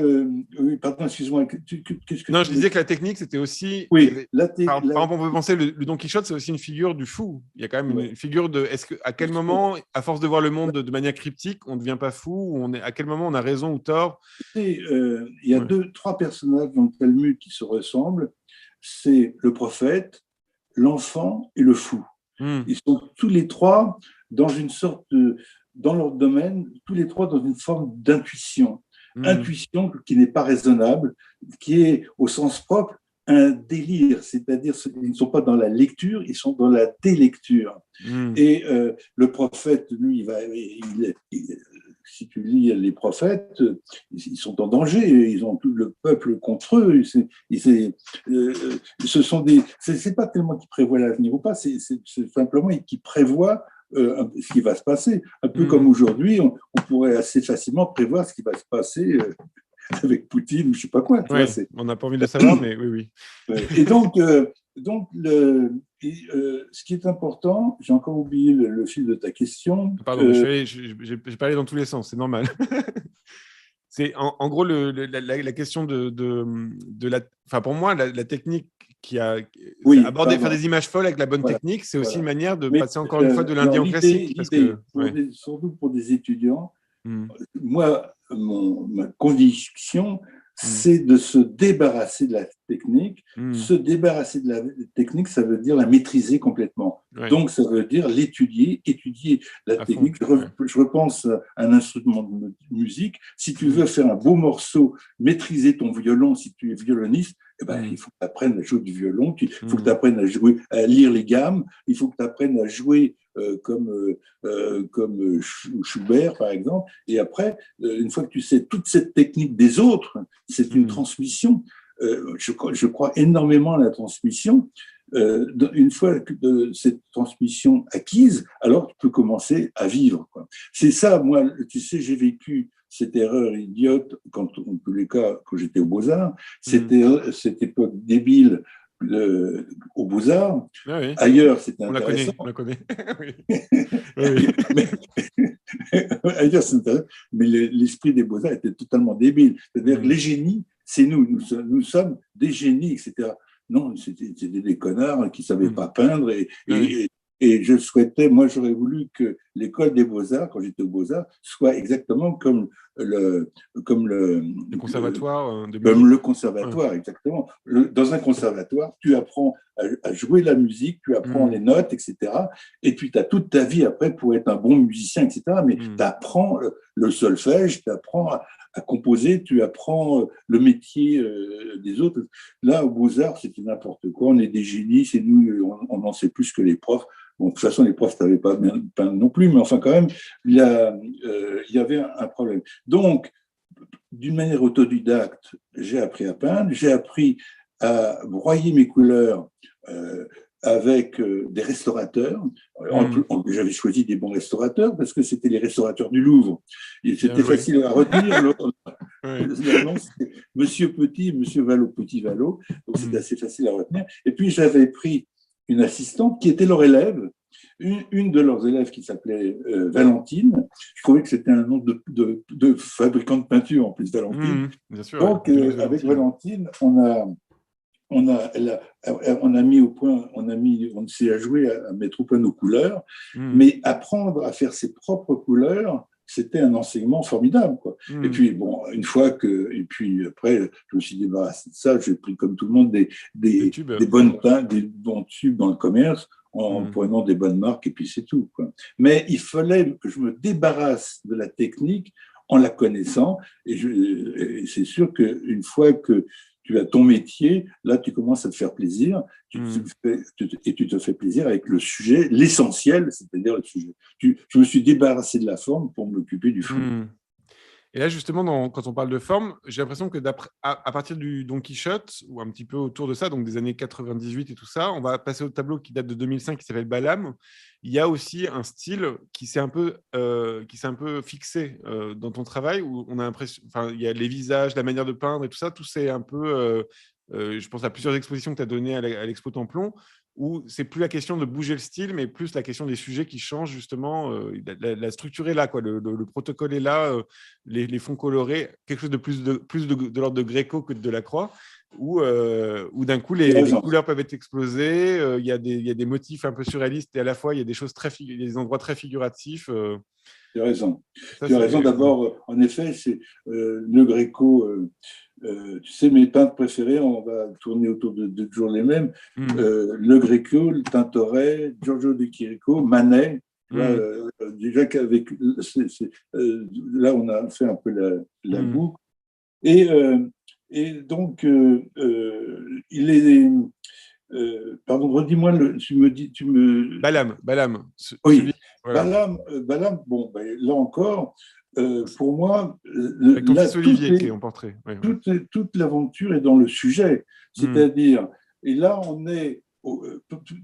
oui, pardon, excuse-moi. Qu'est-ce que Non, tu je veux disais dire? que la technique, c'était aussi. Il y Oui, avait... Par exemple, on peut penser le Don Quichotte, c'est aussi une figure du fou. Il y a quand même ouais. une figure de. À quel moment, à force de voir le monde de manière cryptique, on ne devient pas fou ou à quel moment on a raison ou tort? Il y a Ouais. trois personnages dans le Talmud qui se ressemblent. C'est le prophète, l'enfant et le fou. Hmm. Ils sont tous les trois dans une sorte dans leur domaine, tous les trois dans une forme d'intuition. Hmm. Intuition qui n'est pas raisonnable, qui est au sens propre un délire, c'est-à-dire ils ne sont pas dans la lecture, ils sont dans la délecture. Hmm. Et le prophète, lui, si tu lis les prophètes, ils sont en danger, ils ont tout le peuple contre eux. Ce sont c'est pas tellement qu'ils prévoient l'avenir ou pas, c'est simplement qu'ils prévoient ce qui va se passer. Un peu comme Hmm. aujourd'hui, on pourrait assez facilement prévoir ce qui va se passer avec Poutine ou je sais pas quoi. Tu vois, Ouais, on n'a pas envie de le savoir, mais oui, oui. Et donc ce qui est important, j'ai encore oublié le fil de ta question. Pardon, mais j'ai parlé dans tous les sens, c'est normal. C'est en gros la question de la. Enfin, pour moi, la technique c'est Oui, faire pardon. des images folles avec la bonne Voilà, technique, c'est aussi une voilà. manière de Mais passer encore une fois de non, l'indien au classique. Parce que, ouais. surtout pour des étudiants, Mm, moi, ma conviction, mm, c'est de se débarrasser de la technique. mm, Se débarrasser de la technique, ça veut dire la maîtriser complètement. ouais, Donc, ça veut dire étudier la à fond. technique. Ouais. Je repense à un instrument de musique. Si tu veux Mm, faire un beau morceau, maîtriser ton violon, si tu es violoniste, eh ben, il mm, faut que tu apprennes à jouer du violon, il faut que tu mm, apprennes à jouer, à lire les gammes, il faut que tu apprennes à jouer comme Schubert, par exemple. Et après, une fois que tu sais toute cette technique des autres, c'est une mm. transmission. Je crois énormément à la transmission. Une fois que cette transmission acquise, alors tu peux commencer à vivre, quoi. C'est ça, moi, tu sais, j'ai vécu cette erreur idiote, en tous les cas, quand j'étais aux Beaux-Arts, Mm. cette époque débile aux Beaux-Arts. Ah oui, Ailleurs, c'était on la intéressant. connaît, on la connaît. Oui. Oui. mais, ailleurs, c'est intéressant. Mais l'esprit des Beaux-Arts était totalement débile. C'est-à-dire que Mm, les génies, c'est nous sommes des génies, etc. Non, c'était des connards qui ne savaient mm. pas peindre. Ah oui. Et je souhaitais, moi, j'aurais voulu que l'école des Beaux-Arts, quand j'étais aux Beaux-Arts, soit exactement le, comme Le conservatoire de comme musique. le Ouais. conservatoire, exactement. Dans un conservatoire, tu apprends à jouer la musique, tu apprends les Mm, notes, etc. Et puis, tu as toute ta vie après pour être un bon musicien, etc. Mais mm, tu apprends le solfège, tu apprends à composer, tu apprends le métier des autres. Là, aux Beaux-Arts, c'était n'importe quoi. On est des génies, c'est nous, on en sait plus que les profs. Bon, de toute façon, les profs n'avaient pas bien peint non plus, mais enfin, quand même, il y avait un problème. Donc, d'une manière autodidacte, j'ai appris à peindre, j'ai appris à broyer mes couleurs avec des restaurateurs. mm. J'avais choisi des bons restaurateurs parce que c'était les restaurateurs du Louvre. Bien C'était joué. facile à retenir. Ouais. Leur nom, c'était Monsieur Petit, Monsieur Vallot, Petit Vallot. Donc, c'était Mm, assez facile à retenir. Et puis, j'avais pris une assistante qui était leur élève, une de leurs élèves qui s'appelait Valentine. Je trouvais que c'était un nom de fabricant de peinture, en plus, Valentine. bien sûr, ouais. Donc, Louise avec Valentine. Valentine, on a mis au point, on s'est à jouer à mettre au point nos couleurs, Mm, mais apprendre à faire ses propres couleurs, c'était un enseignement formidable, quoi. Et mm. puis, bon, et puis après, je me suis débarrassé de ça, j'ai pris comme tout le monde Des tubes. des bons tubes dans le commerce en Mm, prenant des bonnes marques et puis c'est tout, quoi. Mais il fallait que je me débarrasse de la technique en la connaissant et c'est sûr qu'une fois que tu as ton métier, là, tu commences à te faire plaisir, et tu te fais plaisir avec le sujet, l'essentiel, c'est-à-dire le sujet. Je me suis débarrassé de la forme pour m'occuper du fond. Et là, justement, quand on parle de forme, j'ai l'impression que à partir du Don Quichotte, ou un petit peu autour de ça, donc des années 98 et tout ça, on va passer au tableau qui date de 2005, qui s'appelle Balam. Il y a aussi un style qui s'est un peu fixé dans ton travail, où on a l'impression, enfin, il y a les visages, la manière de peindre et tout ça, tout c'est un peu, je pense à plusieurs expositions que tu as données à l'Expo Templon, où c'est plus la question de bouger le style, mais plus la question des sujets qui changent justement. La structure est là, quoi, le protocole est là, les fonds colorés, quelque chose de plus de l'ordre de Gréco que de Delacroix, où d'un coup les couleurs peuvent être explosées, il y a des motifs un peu surréalistes et à la fois il y a des choses il y a des endroits très figuratifs. Tu as raison. Tu as raison. D'abord, en effet, c'est le Gréco. Tu sais, mes peintres préférés, on va tourner autour de toujours les mêmes. Le Gréco, le Tintoret, Giorgio de Chirico, Manet. Déjà qu'avec là, on a fait un peu la boucle. Et donc, il est. Pardon, redis-moi, tu me. Balam. Oui, voilà. Balam, bon, ben, là encore, pour moi, avec ton fils Olivier qui est en portrait. Toute l'aventure est dans le sujet. C'est-à-dire, et là,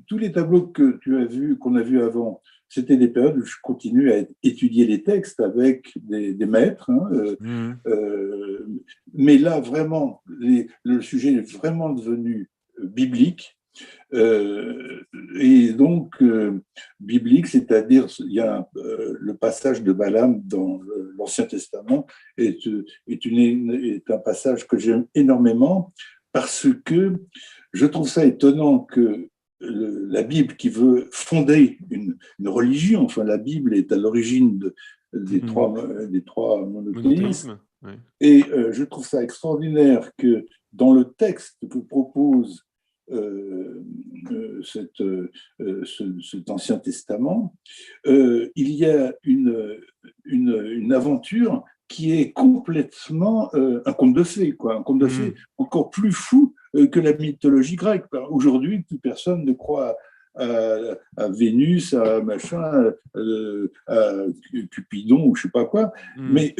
tous les tableaux que tu as vus, qu'on a vus avant, c'était des périodes où je continue à étudier les textes avec des maîtres. Mais là, vraiment, le sujet est vraiment devenu biblique. Et donc, biblique, c'est-à-dire, il y a le passage de Balaam dans l'Ancien Testament est un passage que j'aime énormément parce que je trouve ça étonnant que la Bible, qui veut fonder une religion, enfin la Bible est à l'origine des trois monothéismes, et je trouve ça extraordinaire que dans le texte que propose cet Ancien Testament, il y a une aventure qui est complètement un conte de fées, quoi, un conte de fées encore plus fou que la mythologie grecque. Aujourd'hui, plus personne ne croit à Vénus, à machin, à Cupidon ou je sais pas quoi. Mais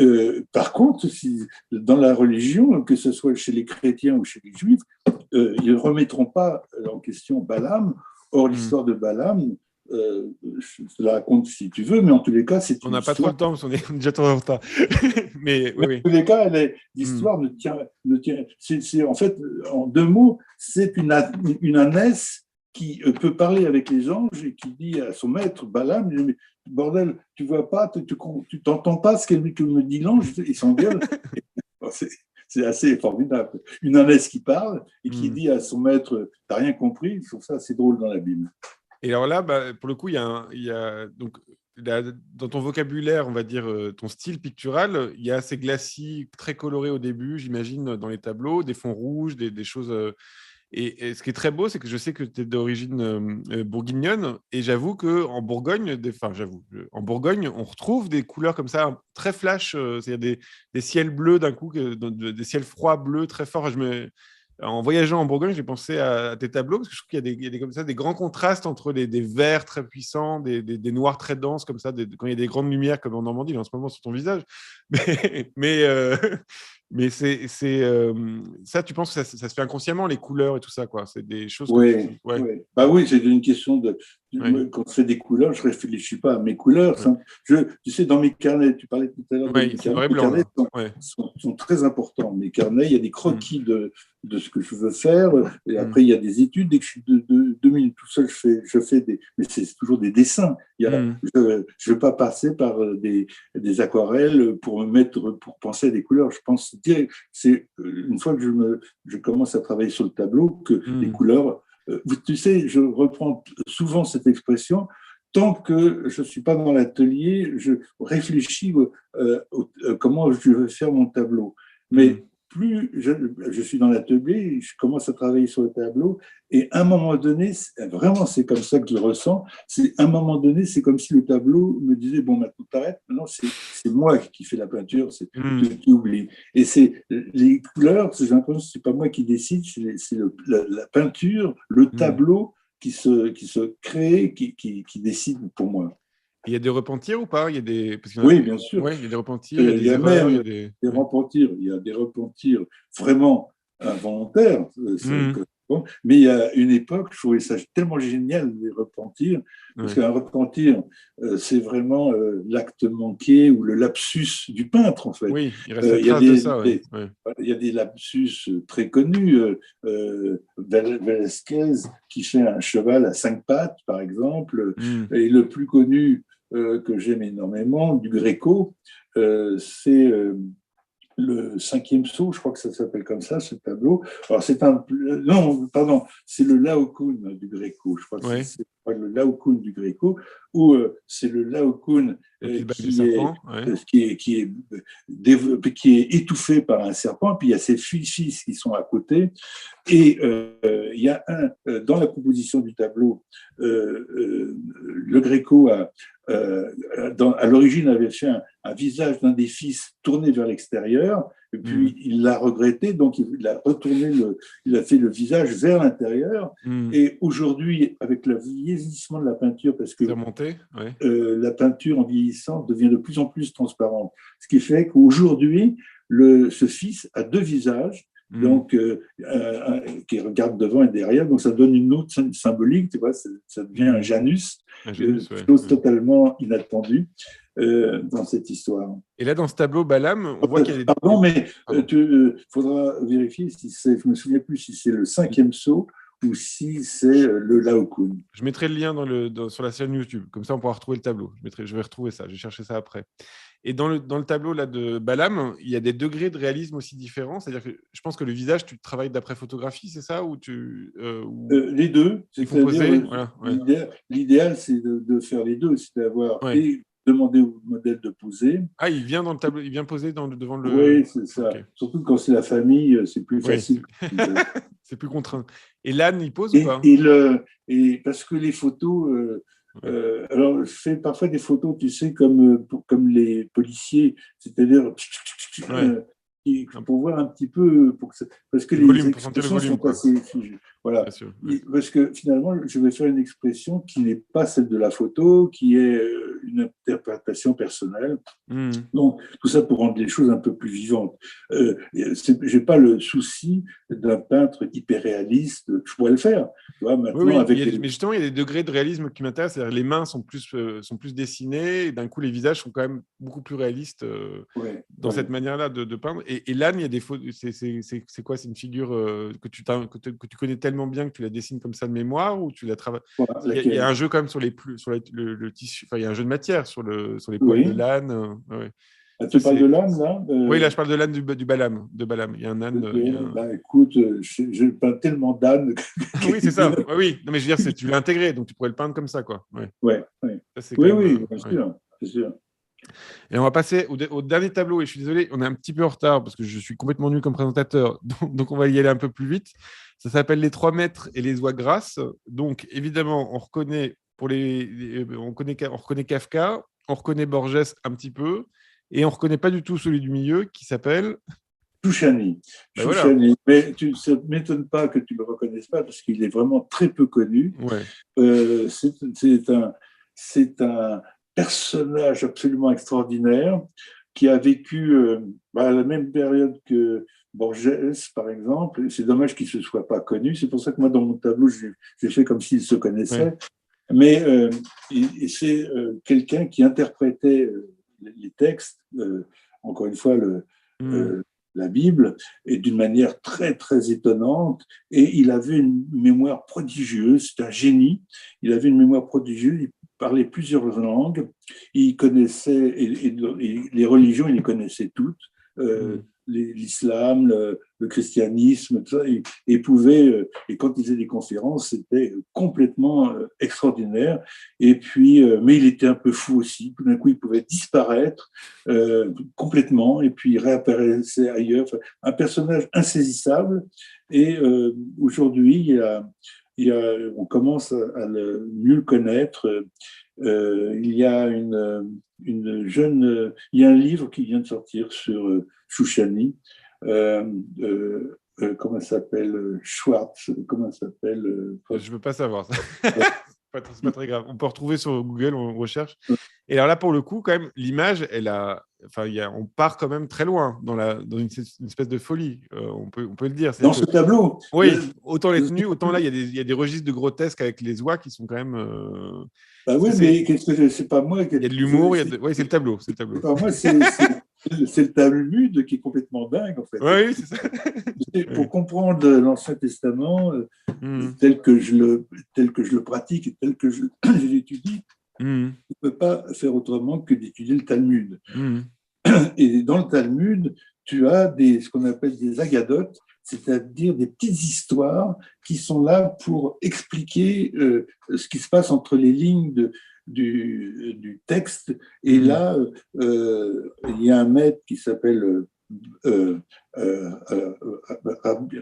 par contre, dans la religion, que ce soit chez les chrétiens ou chez les juifs, ils ne remettront pas en question Balaam. Or, l'histoire de Balaam, je te la raconte si tu veux, mais en tous les cas, c'est on n'a pas trop le temps parce qu'on est déjà trop en retard. mais en tous les cas, l'histoire ne tient. C'est, en fait, en deux mots, c'est une ânesse qui peut parler avec les anges et qui dit à son maître, Balaam, mais, bordel, tu vois pas, tu t'entends pas ce que me dit l'ange, il s'engueule. C'est assez formidable. Une ânesse qui parle et qui dit à son maître, t'as rien compris, je trouve ça assez drôle dans la Bible. Et alors là, pour le coup, il y a donc, dans ton vocabulaire, on va dire, ton style pictural, il y a ces glacis très colorés au début, j'imagine, dans les tableaux, des fonds rouges, des choses. Et ce qui est très beau, c'est que je sais que tu es d'origine bourguignonne, et j'avoue qu'en Bourgogne, en Bourgogne, on retrouve des couleurs comme ça, très flash, c'est-à-dire des ciels bleus d'un coup, des ciels froids bleus très forts. En voyageant en Bourgogne, j'ai pensé à tes tableaux, parce que je trouve qu'il y a des comme ça, des grands contrastes entre des verts très puissants, des noirs très denses, comme ça, quand il y a des grandes lumières, comme en Normandie, là, en ce moment, sur ton visage. Mais ça, tu penses que ça se fait inconsciemment, les couleurs et tout ça, quoi. C'est des choses Oui, Bah oui, c'est une question de. Quand je fais des couleurs, je ne réfléchis pas à mes couleurs. Tu sais, dans mes carnets, tu parlais tout à l'heure de mes carnets. Mes carnets sont très importants. Mes carnets, il y a des croquis de ce que je veux faire. Et après, il y a des études. Dès que je suis 2 minutes tout seul, je fais des. Mais c'est toujours des dessins. Je ne veux pas passer par des aquarelles pour penser à des couleurs. Je pense direct. C'est une fois que je commence à travailler sur le tableau que les couleurs. Tu sais, je reprends souvent cette expression. Tant que je ne suis pas dans l'atelier, je réfléchis comment je vais faire mon tableau. Mais plus je suis dans l'atelier, je commence à travailler sur le tableau, et à un moment donné, vraiment c'est comme ça que je le ressens, à un moment donné, c'est comme si le tableau me disait, bon, maintenant t'arrêtes, maintenant c'est moi qui fais la peinture, tu oublies. Et c'est les couleurs, j'ai l'impression que c'est pas moi qui décide, c'est la peinture, le tableau qui se crée, qui décide pour moi. Il y a des repentirs ou pas? Oui, bien sûr. Ouais, il y a des repentirs, il y a Il y des a erreurs, il y même a des... des repentirs. Il y a des repentirs vraiment involontaires. Mais il y a une époque, je trouvais ça tellement génial, les repentirs, parce qu'un repentir, c'est vraiment l'acte manqué ou le lapsus du peintre, en fait. Oui, il reste la trace de ça. Ouais. Il y a des lapsus très connus. Velázquez qui fait un cheval à 5 pattes, par exemple, et le plus connu que j'aime énormément, du Gréco, c'est le 5e saut, je crois que ça s'appelle comme ça, ce tableau. Alors, non, pardon, c'est le Laocoon du Gréco. Je crois que c'est le Laocoon du Gréco, où c'est le Laocoon qui est étouffé par un serpent, puis il y a ses fils qui sont à côté. Et il y a dans la composition du tableau, le Gréco à l'origine avait fait un visage d'un des fils tourné vers l'extérieur, et puis il l'a regretté, donc il a fait le visage vers l'intérieur. Et aujourd'hui, avec le vieillissement de la peinture, parce que la peinture en vieillissant devient de plus en plus transparente, ce qui fait qu'aujourd'hui, ce fils a 2 visages, donc qui regarde devant et derrière, donc ça donne une autre symbolique, tu vois, ça devient un Janus, chose totalement inattendue dans cette histoire. Et là, dans ce tableau Balam, on voit qu'il y a des... Pardon, mais il faudra vérifier je me souviens plus si c'est le 5e saut ou si c'est le Laocoon. Je mettrai le lien sur la chaîne YouTube, comme ça on pourra retrouver le tableau. Je vais retrouver ça, je vais chercher ça après. Et dans le tableau là, de Balam, il y a des degrés de réalisme aussi différents. C'est-à-dire que je pense que le visage, tu travailles d'après photographie, c'est ça ou les deux. L'idéal, c'est de faire les deux, c'est d'avoir demander au modèle de poser. Ah, il vient dans le tableau, il vient poser devant le... Oui, c'est ça. Okay. Surtout quand c'est la famille, c'est plus facile. C'est plus contraint. Et l'âne, il pose ou pas? Et parce que les photos... alors, je fais parfois des photos, tu sais, comme les policiers, c'est-à-dire pour voir un petit peu, parce que les expressions sont assez figées. Voilà. Parce que finalement, je vais faire une expression qui n'est pas celle de la photo, qui est une interprétation personnelle. Donc, tout ça pour rendre les choses un peu plus vivantes. Je n'ai pas le souci d'un peintre hyper réaliste, je pourrais le faire. Tu vois, maintenant, mais justement, il y a des degrés de réalisme qui m'intéressent. C'est-à-dire les mains sont plus dessinées, et d'un coup, les visages sont quand même beaucoup plus réalistes dans cette manière-là de peindre. Et l'âne, il y a des photos. C'est quoi? C'est une figure que tu connais tellement bien que tu la dessines comme ça de mémoire, ou tu la travailles? Il y a un jeu quand même sur le tissu. Enfin, il y a un jeu de matière sur les poils de l'âne. Tu parles de l'âne, là Oui, là, je parle de l'âne du Balam. Il y a un âne. Écoute, je peins tellement d'ânes. Oui, c'est ça. Oui, non, mais je veux dire, tu l'as intégré, donc tu pourrais le peindre comme ça, quoi. Oui, bien sûr. Et on va passer au dernier tableau. Et je suis désolé, on est un petit peu en retard parce que je suis complètement nul comme présentateur. Donc on va y aller un peu plus vite. Ça s'appelle Les 3 mètres et les oies grasses. Donc, évidemment, on reconnaît Kafka, on reconnaît Borges un petit peu, et on ne reconnaît pas du tout celui du milieu qui s'appelle Chouchani. Voilà. Mais ça ne m'étonne pas que tu ne le reconnaisses pas parce qu'il est vraiment très peu connu. C'est un personnage absolument extraordinaire qui a vécu à la même période que Borges, par exemple. C'est dommage qu'il ne se soit pas connu. C'est pour ça que moi, dans mon tableau, j'ai fait comme s'il se connaissait. Mais c'est quelqu'un qui interprétait les textes, encore une fois, la Bible, et d'une manière très, très étonnante. Et il avait une mémoire prodigieuse. C'est un génie. Il avait une mémoire prodigieuse. Il parlait plusieurs langues. Il connaissait, et les religions, il les connaissait toutes. l'islam, le christianisme, tout ça, et quand il faisait des conférences, c'était complètement extraordinaire. Et puis, mais il était un peu fou aussi. Tout d'un coup, il pouvait disparaître complètement, et puis il réapparaissait ailleurs. Enfin, un personnage insaisissable. Et aujourd'hui, on commence à mieux le connaître. Il y a une jeune, il y a un livre qui vient de sortir sur Chouchani. Comment ça s'appelle? Schwartz, comment ça s'appelle? Je ne veux pas savoir ça. C'est pas très grave. On peut retrouver sur Google, on recherche. Et alors là, pour le coup, quand même, l'image, on part quand même très loin dans une espèce de folie. On peut le dire. Dans ce tableau. Oui, autant les tenues, autant là, il y a des registres de grotesque avec les oies qui sont quand même. Bah oui, mais c'est pas moi. Il y a de l'humour. Oui, c'est le tableau. C'est pas moi, c'est le Talmud qui est complètement dingue, en fait. Oui, c'est ça. Pour comprendre l'Ancien Testament tel que je le pratique et tel que je l'étudie, je ne peux pas faire autrement que d'étudier le Talmud. Et dans le Talmud, tu as ce qu'on appelle des agadotes, c'est-à-dire des petites histoires qui sont là pour expliquer ce qui se passe entre les lignes du texte. Et là, il y a un maître qui s'appelle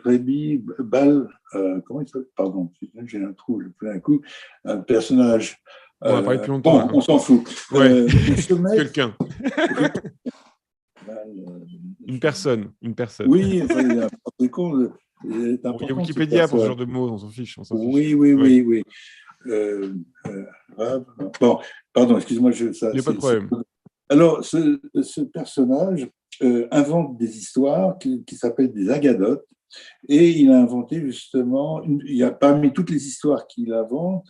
Rabbi Bal, comment il s'appelle? Pardon, j'ai un trou, un coup, un personnage. On va parler plus longtemps. Bon, on s'en fout. Ouais. Quelqu'un. Une personne. Oui, enfin, il y a Wikipédia pour ce genre de mots, on s'en fiche. Oui. Bon, pardon, excuse-moi. Il n'y a pas de problème. Alors, ce personnage invente des histoires qui s'appellent des agadotes, et il a inventé justement, parmi toutes les histoires qu'il invente,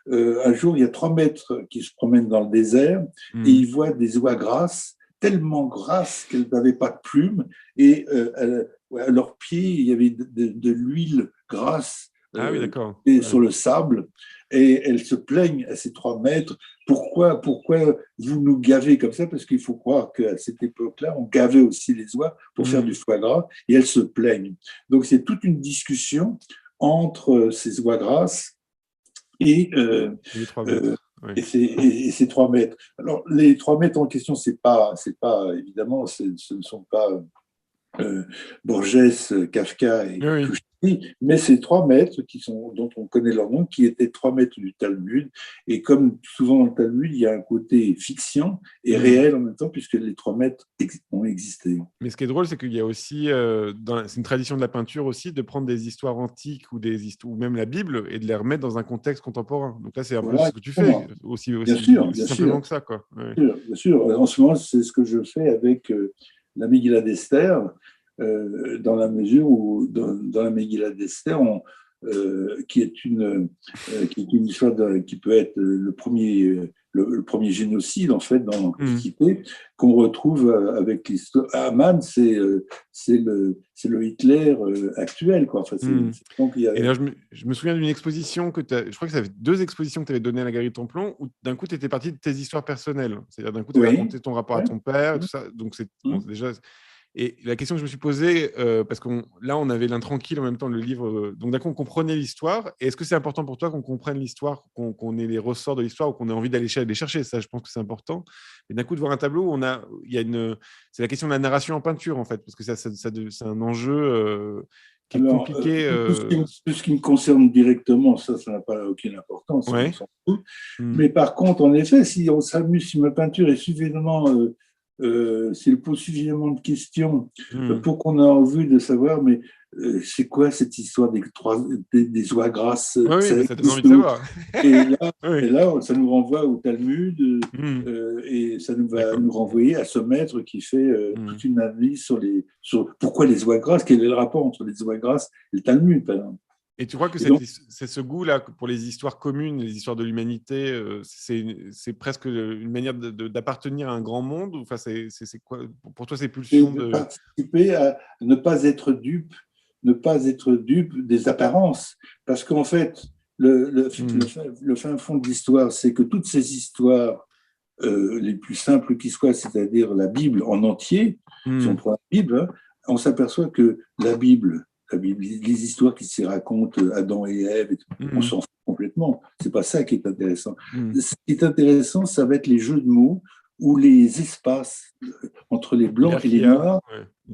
un jour, il y a 3 maîtres qui se promènent dans le désert et ils voient des oies grasses, tellement grasses qu'elles n'avaient pas de plumes, et à leurs pieds, il y avait de l'huile grasse sur le sable, et elles se plaignent à ces 3 maîtres. Pourquoi vous nous gavez comme ça? Parce qu'il faut croire qu'à cette époque-là, on gavait aussi les oies pour faire du foie gras, et elles se plaignent. Donc, c'est toute une discussion entre ces oies grasses et ces 3 maîtres. Alors, les 3 maîtres en question, c'est pas évidemment, ce ne sont pas Borges, Kafka et Chouchani, mais ces 3 maîtres dont on connaît leur nom, qui étaient 3 maîtres du Talmud. Et comme souvent dans le Talmud, il y a un côté fiction et réel en même temps, puisque les 3 maîtres ont existé. Mais ce qui est drôle, c'est qu'il y a aussi, c'est une tradition de la peinture aussi, de prendre des histoires antiques ou même la Bible et de les remettre dans un contexte contemporain. Donc là, c'est un peu ce que tu fais, aussi simplement que ça, quoi. Bien sûr. En ce moment, c'est ce que je fais avec la Megillah d'Esther, dans la mesure où, dans la Megillah d'Esther, qui est une histoire qui peut être le premier génocide, en fait, dans l'Antiquité, qu'on retrouve avec l'histoire. Haman, c'est le Hitler actuel, quoi. Enfin, Et là, je me souviens d'une exposition je crois que ça avait 2 expositions que tu avais données à la Galerie Templon, où d'un coup, tu étais parti de tes histoires personnelles. C'est-à-dire, d'un coup, tu avais raconté ton rapport à ton père et tout ça. Donc, déjà. Et la question que je me suis posée, parce que là, on avait l'intranquille en même temps, le livre. Donc, d'un coup, on comprenait l'histoire. Et est-ce que c'est important pour toi qu'on comprenne l'histoire, qu'on ait les ressorts de l'histoire ou qu'on ait envie d'aller les chercher? Ça, je pense que c'est important. Et d'un coup, de voir un tableau où c'est la question de la narration en peinture, en fait, parce que c'est un enjeu qui est compliqué. Tout ce qui me concerne directement, ça n'a pas aucune importance. On s'en fout. Mais par contre, en effet, si on s'amuse, si ma peinture est suffisamment... s'il pose suffisamment de questions pour qu'on ait envie de savoir, mais c'est quoi cette histoire des oies grasses? Ça donne envie de savoir. Et là, ça nous renvoie au Talmud, et ça va nous renvoyer à ce maître qui fait toute une analyse sur pourquoi les oies grasses, quel est le rapport entre les oies grasses et le Talmud, par exemple. Et tu crois que c'est ce goût-là pour les histoires communes, les histoires de l'humanité, c'est presque une manière d'appartenir à un grand monde? Enfin, c'est quoi pour toi ces pulsions de participer à ne pas être dupe des apparences, parce qu'en fait, le fin fond de l'histoire, c'est que toutes ces histoires les plus simples qui soient, c'est-à-dire la Bible en entier, Si on prend la Bible, hein, on s'aperçoit que la Bible, les histoires qui s'y racontent, Adam et Ève, on s'en fout complètement. C'est pas ça qui est intéressant. Ce qui est intéressant, ça va être les jeux de mots ou les espaces entre les blancs et les noirs.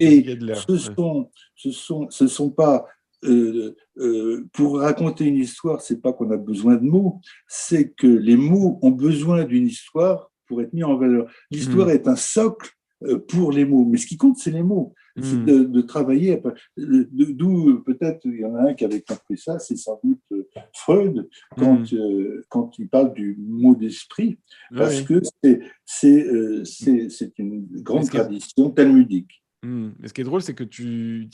Et ce sont pas pour raconter une histoire, c'est pas qu'on a besoin de mots, c'est que les mots ont besoin d'une histoire pour être mis en valeur. L'histoire est un socle pour les mots, mais ce qui compte, c'est les mots. C'est de travailler, d'où peut-être il y en a un qui avait compris ça, c'est sans doute Freud, quand il parle du mot d'esprit, parce que c'est une grande tradition talmudique. Mais ce qui est drôle, c'est que tu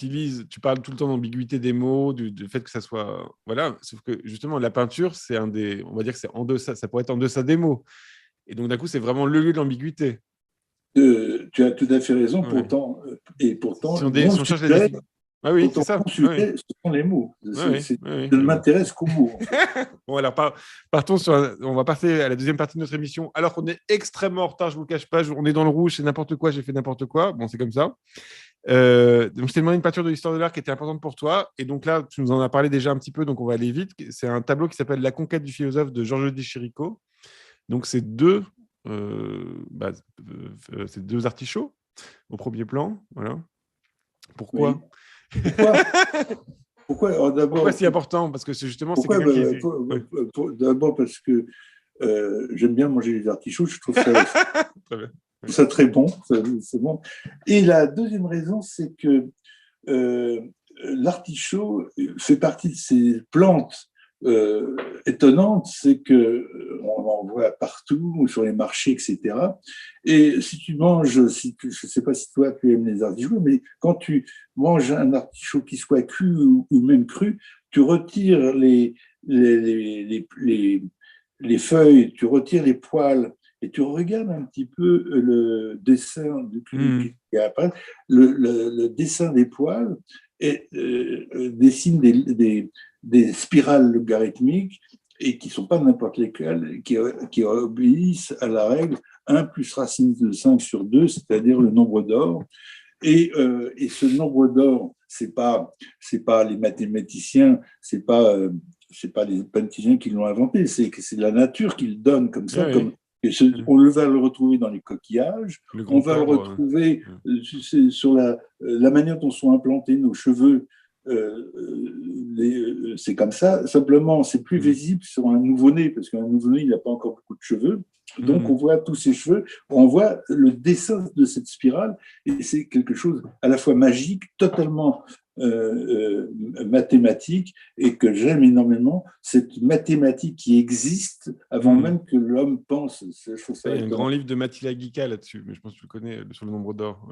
parles tout le temps d'ambiguïté des mots, du fait que ça soit. Voilà, sauf que justement, la peinture, on va dire que c'est en deçà, ça pourrait être en deçà des mots. Et donc, d'un coup, c'est vraiment le lieu de l'ambiguïté. Tu as tout à fait raison, pourtant, si on cherche la définition. Ah oui, c'est ça. Sujet, ce sont les mots. Je ne m'intéresse qu'aux mots. Bon, alors, partons on va passer à la deuxième partie de notre émission. Alors qu'on est extrêmement en retard, je ne vous le cache pas, on est dans le rouge, c'est n'importe quoi, j'ai fait n'importe quoi. Bon, c'est comme ça. Donc, je t'ai demandé une peinture de l'histoire de l'art qui était importante pour toi. Et donc là, tu nous en as parlé déjà un petit peu, donc on va aller vite. C'est un tableau qui s'appelle La conquête du philosophe de Giorgio de Chirico. Donc, c'est deux artichauts au premier plan. Voilà. Pourquoi oui. Pourquoi Pourquoi c'est important? Parce que justement, c'est quelqu'un qui... D'abord parce que j'aime bien manger les artichauts, je trouve ça très bon, c'est bon. Et la deuxième raison, c'est que l'artichaut fait partie de ces plantes étonnante, c'est que on en voit partout, sur les marchés, etc. Et si tu manges, je ne sais pas si toi tu aimes les artichauts, mais quand tu manges un artichaut qui soit cuit ou même cru, tu retires les feuilles, tu retires les poils et tu regardes un petit peu le dessin qui apparaît, le dessin des poils et dessine des spirales logarithmiques et qui ne sont pas n'importe lesquelles, qui obéissent à la règle 1 plus racine de 5 sur 2, c'est-à-dire le nombre d'or. Et ce nombre d'or, c'est pas les mathématiciens, c'est pas les mathématiciens qui l'ont inventé, c'est la nature qui le donne comme ça. On va le retrouver dans les coquillages, on va le retrouver sur la manière dont sont implantés nos cheveux. C'est comme ça. Simplement, c'est plus visible sur un nouveau-né, parce qu'un nouveau-né, il n'a pas encore beaucoup de cheveux. Donc, on voit tous ces cheveux, on voit le dessin de cette spirale, et c'est quelque chose à la fois magique, totalement mathématique, et que j'aime énormément, cette mathématique qui existe avant même que l'homme pense. Il y a un grand livre de Mathilda Guica là-dessus, mais je pense que tu le connais, sur le nombre d'or.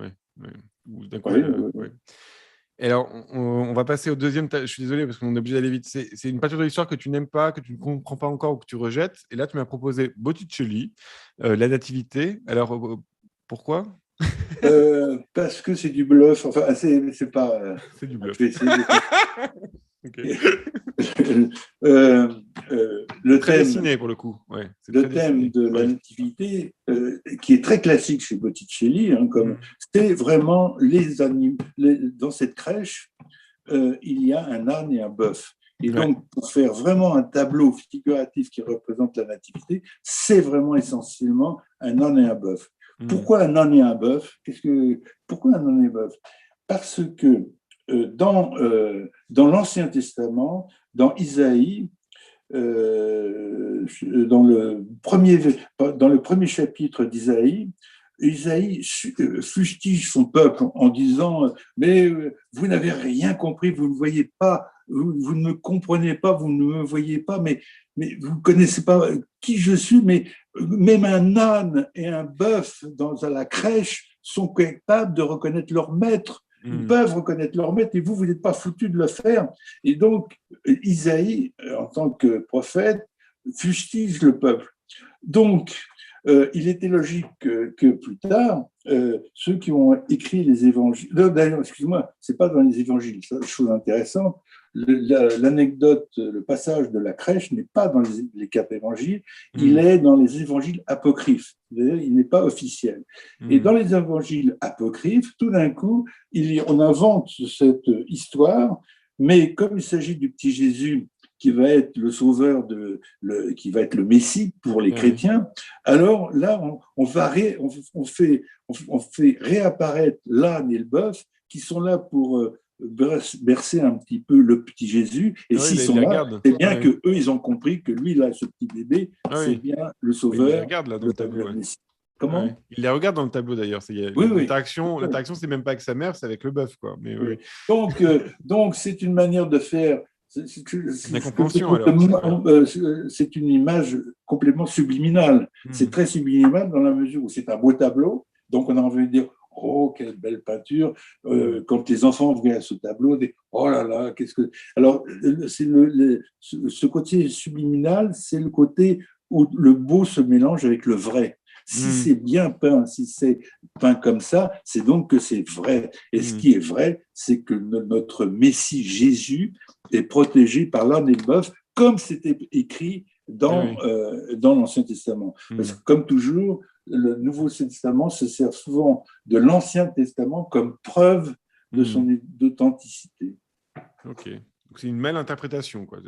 Alors, on va passer au deuxième. Je suis désolé parce qu'on est obligé d'aller vite. C'est une peinture de l'histoire que tu n'aimes pas, que tu ne comprends pas encore ou que tu rejettes. Et là, tu m'as proposé Botticelli, La Nativité. Alors, pourquoi? Parce que c'est du bluff. Enfin, c'est pas. C'est du bluff. Le très thème, dessiné pour le coup. Ouais, le thème de la nativité, qui est très classique chez Botticelli, c'est vraiment les animaux. Dans cette crèche, il y a un âne et un bœuf. Et donc, pour faire vraiment un tableau figuratif qui représente la nativité, c'est vraiment essentiellement un âne et un bœuf. Pourquoi un âne et un bœuf? Pourquoi un âne et un bœuf? Parce que dans l'Ancien Testament, dans Isaïe, dans le premier chapitre d'Isaïe, Isaïe fustige son peuple en disant « Mais vous n'avez rien compris, vous ne voyez pas, vous ne me comprenez pas, vous ne me voyez pas, mais vous ne connaissez pas qui je suis, mais même un âne et un bœuf à la crèche sont capables de reconnaître leur maître. Ils peuvent reconnaître leur maître et vous n'êtes pas foutus de le faire. » Et donc, Isaïe, en tant que prophète, fustige le peuple. Donc, il était logique que plus tard, ceux qui ont écrit les évangiles. D'ailleurs, excuse-moi, c'est pas dans les évangiles, c'est une chose intéressante. L'anecdote, le passage de la crèche n'est pas dans les quatre évangiles, il est dans les évangiles apocryphes. Il n'est pas officiel. Et dans les évangiles apocryphes, tout d'un coup, on invente cette histoire, mais comme il s'agit du petit Jésus qui va être le sauveur, qui va être le Messie pour les chrétiens, alors là, on fait réapparaître l'âne et le bœuf qui sont là pour bercer un petit peu le petit Jésus. Et s'ils sont là, c'est bien qu'eux, ils ont compris que lui, là, ce petit bébé, c'est bien le sauveur. Il les regarde là dans le tableau. Comment il les regarde dans le tableau d'ailleurs. L'interaction, c'est même pas avec sa mère, c'est avec le bœuf. Quoi. Mais, oui. Donc, c'est une manière de faire. La compréhension, c'est une image complètement subliminale. C'est très subliminal dans la mesure où c'est un beau tableau. Donc, on a envie de dire oh, quelle belle peinture. Quand les enfants voient ce tableau, ils disent oh là là, qu'est-ce que. Alors, ce côté subliminal, c'est le côté où le beau se mélange avec le vrai. Si c'est bien peint, si c'est peint comme ça, c'est donc que c'est vrai. Et ce qui est vrai, c'est que notre Messie Jésus est protégé par l'âne et le bœuf, comme c'était écrit dans l'Ancien Testament. Parce que, comme toujours, le Nouveau Testament se sert souvent de l'Ancien Testament comme preuve de son authenticité. Ok. Donc, c'est une mal interprétation. Quoi.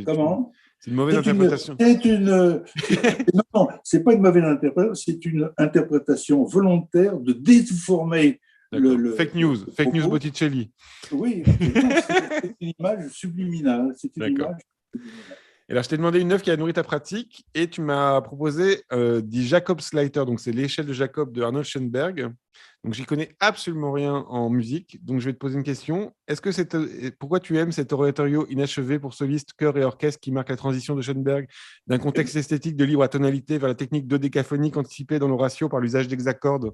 Comment ? C'est une mauvaise interprétation. Non, c'est pas une mauvaise interprétation, c'est une interprétation volontaire de déformer fake news Botticelli. Oui, c'est une image subliminale. Et là, je t'ai demandé une œuvre qui a nourri ta pratique et tu m'as proposé dit Jacob's Leiter, donc c'est l'échelle de Jacob de Arnold Schoenberg. Donc, j'y connais absolument rien en musique, donc je vais te poser une question. Pourquoi tu aimes cet oratorio inachevé pour solistes, chœurs et orchestre qui marque la transition de Schoenberg d'un contexte esthétique de libre à tonalité vers la technique dodécaphonique anticipée dans l'oratio par l'usage d'hexacordes ?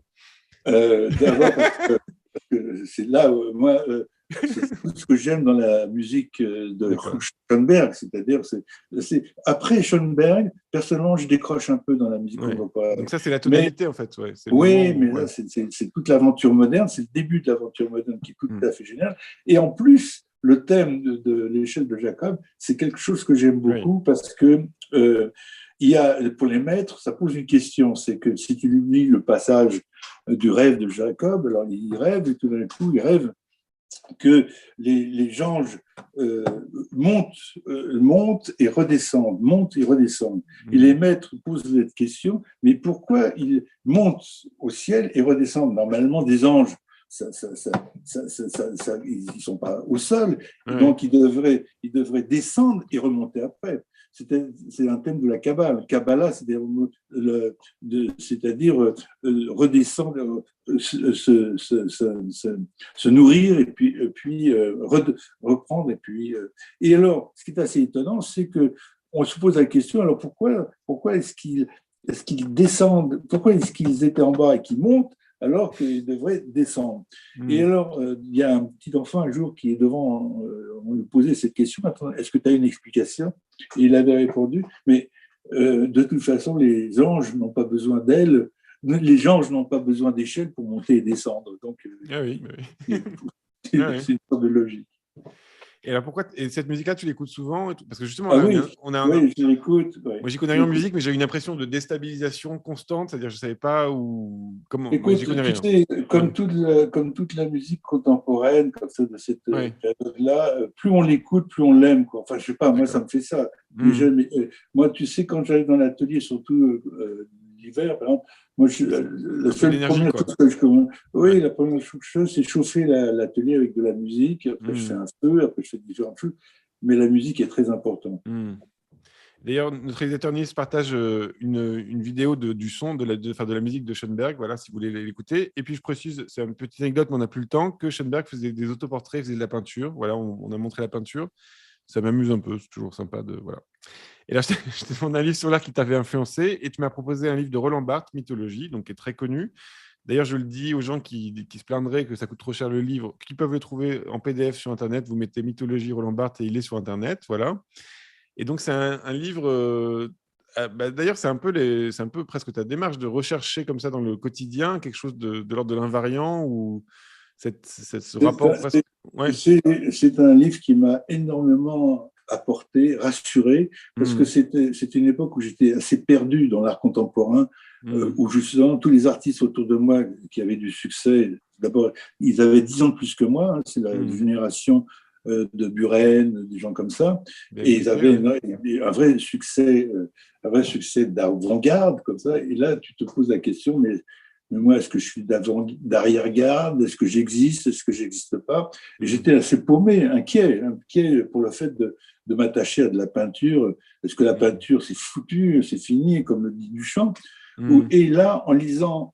D'abord parce que c'est là où moi, c'est tout ce que j'aime dans la musique de Schoenberg, c'est-à-dire après Schoenberg, personnellement, je décroche un peu dans la musique contemporaine. Donc ça, c'est la tonalité en fait. Mais c'est toute l'aventure moderne, c'est le début de l'aventure moderne qui est tout à fait génial. Et en plus, le thème de l'échelle de Jacob, c'est quelque chose que j'aime beaucoup parce que pour les maîtres, ça pose une question, c'est que si tu lui lis le passage du rêve de Jacob, alors il rêve et tout d'un coup, il rêve que les anges montent et redescendent, Et les maîtres posent cette question, mais pourquoi ils montent au ciel et redescendent ? Normalement, des anges, ils ne sont pas au sol, donc ils devraient descendre et remonter après. C'est un thème de la Kabbale. Kabbalah, c'est-à-dire redescendre, se nourrir et puis reprendre. Et alors, ce qui est assez étonnant, c'est qu'on se pose la question, alors pourquoi est-ce qu'ils descendent, pourquoi est-ce qu'ils étaient en bas et qu'ils montent alors qu'ils devraient descendre. Et alors, il y a un petit enfant un jour qui est devant, on lui posait cette question, est-ce que tu as une explication ? Et il avait répondu, mais de toute façon, les anges n'ont pas besoin d'ailes, les anges n'ont pas besoin d'échelles pour monter et descendre. Donc, c'est une sorte de logique. Et alors pourquoi cette musique-là, tu l'écoutes souvent ? Parce que justement, oui, je l'écoute. Moi, j'y connais rien en musique, mais j'ai une impression de déstabilisation constante, c'est-à-dire je ne savais pas comment. Écoute, j'y connais rien. Tu sais, comme toute la musique contemporaine, comme ça, de cette période-là, plus on l'écoute, plus on l'aime. Quoi. Enfin, je ne sais pas, moi, ça me fait ça. Moi, tu sais, quand j'arrive dans l'atelier, surtout l'hiver, par exemple, moi, la première chose que je commence, la première chose, c'est chauffer l'atelier avec de la musique. Après, je fais un feu, après, je fais différentes choses. Mais la musique est très importante. D'ailleurs, notre réalisateur Nice partage une vidéo du son, de la musique de Schoenberg, voilà, si vous voulez l'écouter. Et puis, je précise, c'est une petite anecdote, mais on n'a plus le temps, que Schoenberg faisait des autoportraits, faisait de la peinture. Voilà, on a montré la peinture. Ça m'amuse un peu, c'est toujours sympa de... Voilà. Et là, je t'ai demandé un livre sur l'art qui t'avait influencé, et tu m'as proposé un livre de Roland Barthes, Mythologie, donc qui est très connu. D'ailleurs, je le dis aux gens qui se plaindraient que ça coûte trop cher le livre, qui peuvent le trouver en PDF sur Internet. Vous mettez Mythologie Roland Barthes et il est sur Internet, voilà. Et donc, c'est un livre D'ailleurs, c'est un peu presque ta démarche de rechercher comme ça dans le quotidien quelque chose de l'ordre de l'invariant ou ce C'est rapport un presque. Ouais. c'est un livre qui m'a énormément apporté, rassuré, parce que Mm, c'était une époque où j'étais assez perdu dans l'art contemporain, mm, où justement tous les artistes autour de moi qui avaient du succès, d'abord, ils avaient 10 ans de plus que moi, hein, c'est la mm. génération de Buren, des gens comme ça, David et ils Hockney, avaient ouais. un vrai succès d'avant-garde, comme ça, et là, tu te poses la question, mais moi, est-ce que je suis d'arrière-garde? Est-ce que j'existe? Est-ce que j'existe pas? Et Mm, j'étais assez paumé, inquiet pour le fait de m'attacher à de la peinture. Est-ce que la mm, peinture, c'est foutu, c'est fini, comme le dit Duchamp? mm, Et là, en lisant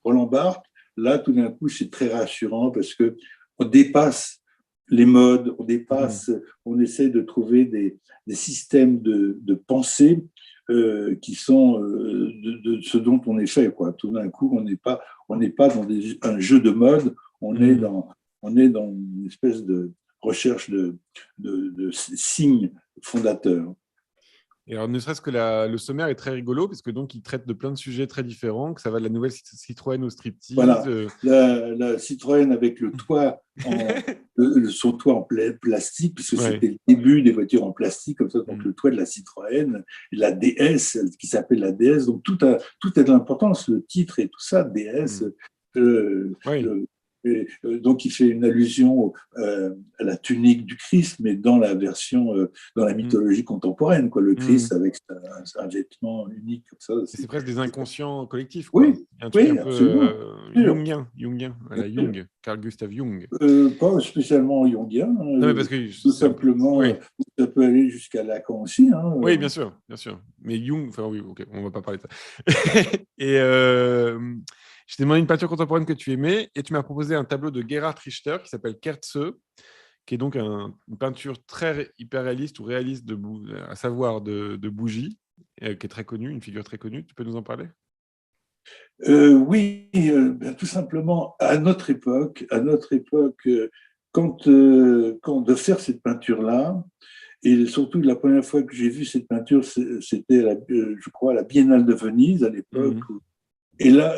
Roland Barthes, là, tout d'un coup, c'est très rassurant parce que on dépasse les modes, mm, on essaie de trouver des systèmes de pensée qui sont de ce dont on est fait, quoi. Tout d'un coup, on n'est pas dans un jeu de mode, mm. on est dans une espèce de recherche de signes fondateurs. Et alors, ne serait-ce que le sommaire est très rigolo, parce que donc il traite de plein de sujets très différents, que ça va de la nouvelle Citroën au striptease. Voilà, la Citroën avec le toit son toit en plastique, puisque Ouais. c'était le début des voitures en plastique, comme ça, donc Mm, le toit de la Citroën, la DS, qui s'appelle la DS, donc tout a de l'importance, le titre et tout ça, DS, mm. Oui. le, donc il fait une allusion à la tunique du Christ, mais dans la version, dans la Mm, mythologie contemporaine, quoi, le mm. Christ avec un vêtement unique comme ça. Et c'est presque des inconscients collectifs, quoi. Oui, Il y a un truc un oui, peu absolument. Bien jungien, à sûr, la bien sûr. Jung, Carl Gustav Jung. Pas spécialement jungien, hein, Non, mais parce que tout c'est un peu. simplement, Oui, ça peut aller jusqu'à Lacan aussi. Hein, oui, bien sûr, bien sûr. Mais Jung, enfin oui, ok, on va pas parler de ça. Et je t'ai demandé une peinture contemporaine que tu aimais, et tu m'as proposé un tableau de Gerhard Richter qui s'appelle Kerze, qui est donc une peinture très hyper réaliste ou réaliste à savoir de bougie, qui est très connue, une figure très connue. Tu peux nous en parler? Oui, ben, tout simplement, à notre époque quand de faire cette peinture-là, et surtout la première fois que j'ai vu cette peinture, c'était, je crois, à la Biennale de Venise à l'époque. Mhm. Et là,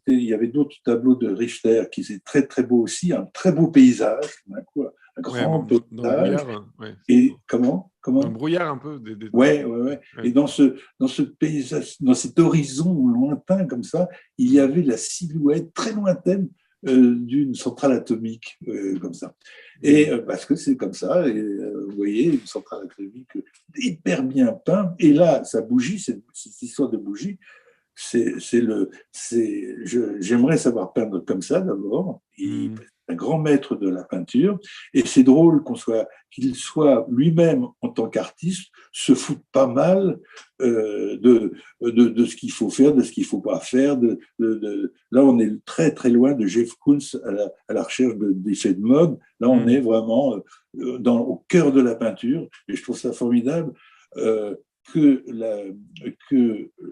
il y avait d'autres tableaux de Richter qui étaient très, très beaux aussi, un très beau paysage, un Ouais, grand dans le paysage. brouillard, ouais. Et Dans le comment? brouillard un peu. Ouais, ouais, ouais. Et Ouais. dans ce paysage, dans cet horizon lointain comme ça, il y Mhm. avait la silhouette très lointaine d'une centrale atomique comme ça. Et Mhm. parce que c'est comme ça, et vous voyez, une centrale atomique hyper bien peinte. Et là, sa bougie, cette histoire de bougie, j'aimerais savoir peindre comme ça d'abord. Il est Mhm. un grand maître de la peinture. Et c'est drôle qu'il soit lui-même, en tant qu'artiste, se foute pas mal de ce qu'il faut faire, de ce qu'il ne faut pas faire. Là, on est très, très loin de Jeff Koons à la recherche d'effets de mode. Là, on est Mhm. vraiment au cœur de la peinture. Et je trouve ça formidable. Euh, que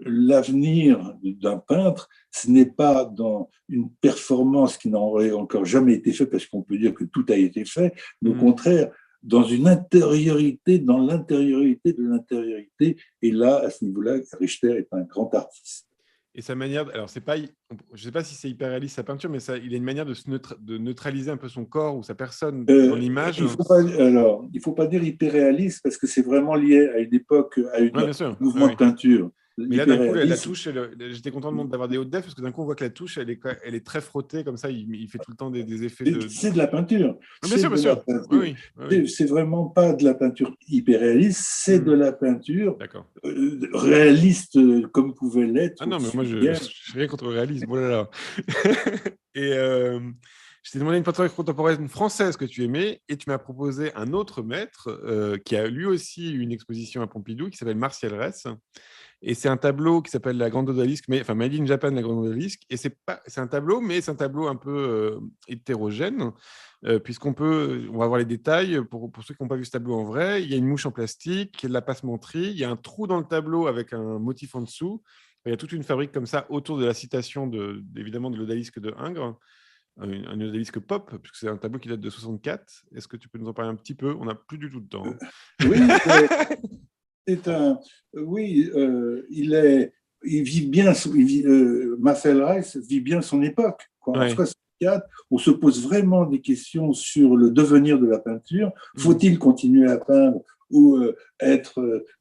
l'avenir d'un peintre, ce n'est pas dans une performance qui n'aurait encore jamais été faite, parce qu'on peut dire que tout a été fait, mais au Mhm. contraire, dans une intériorité, dans l'intériorité de l'intériorité. Et là, à ce niveau-là, Richter est un grand artiste. Et sa manière, alors c'est pas, je ne sais pas si c'est hyper réaliste sa peinture, mais il a une manière de neutraliser un peu son corps ou sa personne dans l'image. Il faut pas dire hyperréaliste parce que c'est vraiment lié à une époque, Oui, un bien sûr. Ouais, mouvement de ouais. peinture. Mais là, d'un coup, la L'hyperréalisme, touche, j'étais content d'avoir des hautes def parce que d'un coup, on voit que la touche, elle est très frottée comme ça. Il fait tout le temps des effets c'est de la peinture. Ah, bien C'est sûr, bien de la sûr. Oui, peinture. oui, oui, oui. C'est vraiment pas de la peinture hyper réaliste, c'est de Hmm. la peinture D'accord. réaliste comme pouvait Ah l'être non, mais moi, au-dessus je d'hier. n'ai rien contre le réalisme. Oh là là. Et je t'ai demandé une peinture contemporaine française que tu aimais et tu m'as proposé un autre maître qui a lui aussi une exposition à Pompidou qui s'appelle Martial Ress. Et c'est un tableau qui s'appelle La Grande Odalisque, mais enfin Made in Japan, La Grande Odalisque. Et c'est un tableau, mais c'est un tableau un peu hétérogène, on va voir les détails pour ceux qui n'ont pas vu ce tableau en vrai. Il y a une mouche en plastique, il y a de la passementerie, il y a un trou dans le tableau avec un motif en dessous. Il y a toute une fabrique comme ça autour de la citation évidemment de l'odalisque de Ingres, un odalisque pop, puisque c'est un tableau qui date de 64. Est-ce que tu peux nous en parler un petit peu? On n'a plus du tout de temps, Oui, hein. C'est un, oui, il vit bien, Marcel Reiss vit bien son époque. Quoi. En Ouais. 64, on se pose vraiment des questions sur le devenir de la peinture. Mm. Faut-il continuer à peindre ou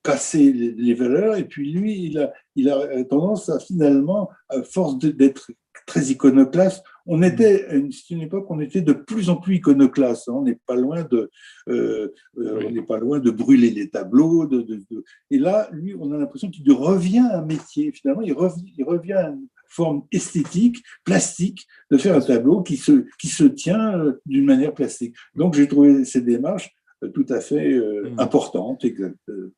casser les valeurs? Et puis lui, il a tendance à finalement, à force d'être très iconoclaste, Mm. c'est une époque où on était de plus en plus iconoclaste. Hein. On Oui. n'est pas loin de brûler les tableaux. Et là, lui, on a l'impression qu'il revient à un métier. Finalement, il revient à une forme esthétique, plastique, de faire Bien un sûr. tableau qui se tient d'une manière plastique. Donc, j'ai trouvé ces démarches tout à fait Mm. importantes.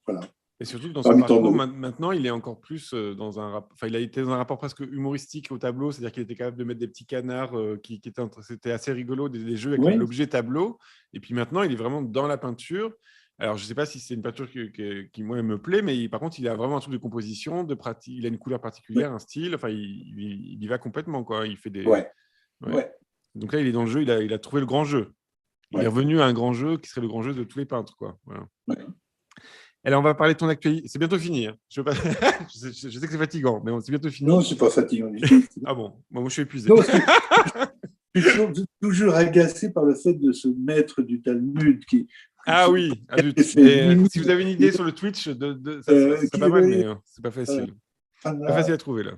Voilà, Et surtout que dans son parmi tant parcours, d'autres. maintenant, il est encore plus dans un rapport. Enfin, il a été dans un rapport presque humoristique au tableau, c'est-à-dire qu'il était capable de mettre des petits canards qui étaient. C'était assez rigolo, des jeux avec Oui, l'objet tableau. Et puis maintenant, il est vraiment dans la peinture. Alors, je ne sais pas si c'est une peinture qui, moi, me plaît, mais par contre, il a vraiment un truc de composition, de pratique. Il a une couleur particulière, un style. Enfin, il y va complètement, quoi. Il fait des. ouais, Ouais. ouais, Donc là, il est dans le jeu. Il a trouvé le grand jeu. Il est ouais, revenu à un grand jeu qui serait le grand jeu de tous les peintres, quoi. Voilà. ouais. Alors, on va parler de ton actualité. C'est bientôt fini. Hein. Je, veux pas... je sais que c'est fatigant, mais c'est bientôt Non, fini. c'est pas fatigant du tout. Ah bon, moi, je suis épuisé. Non, je suis toujours agacé par le fait de ce maître du Talmud Ah oui, ah zut. qui fait Mais mime, si vous avez une idée sur le Twitch, ça serait pas mal, mais c'est pas facile. Pas facile à trouver, là.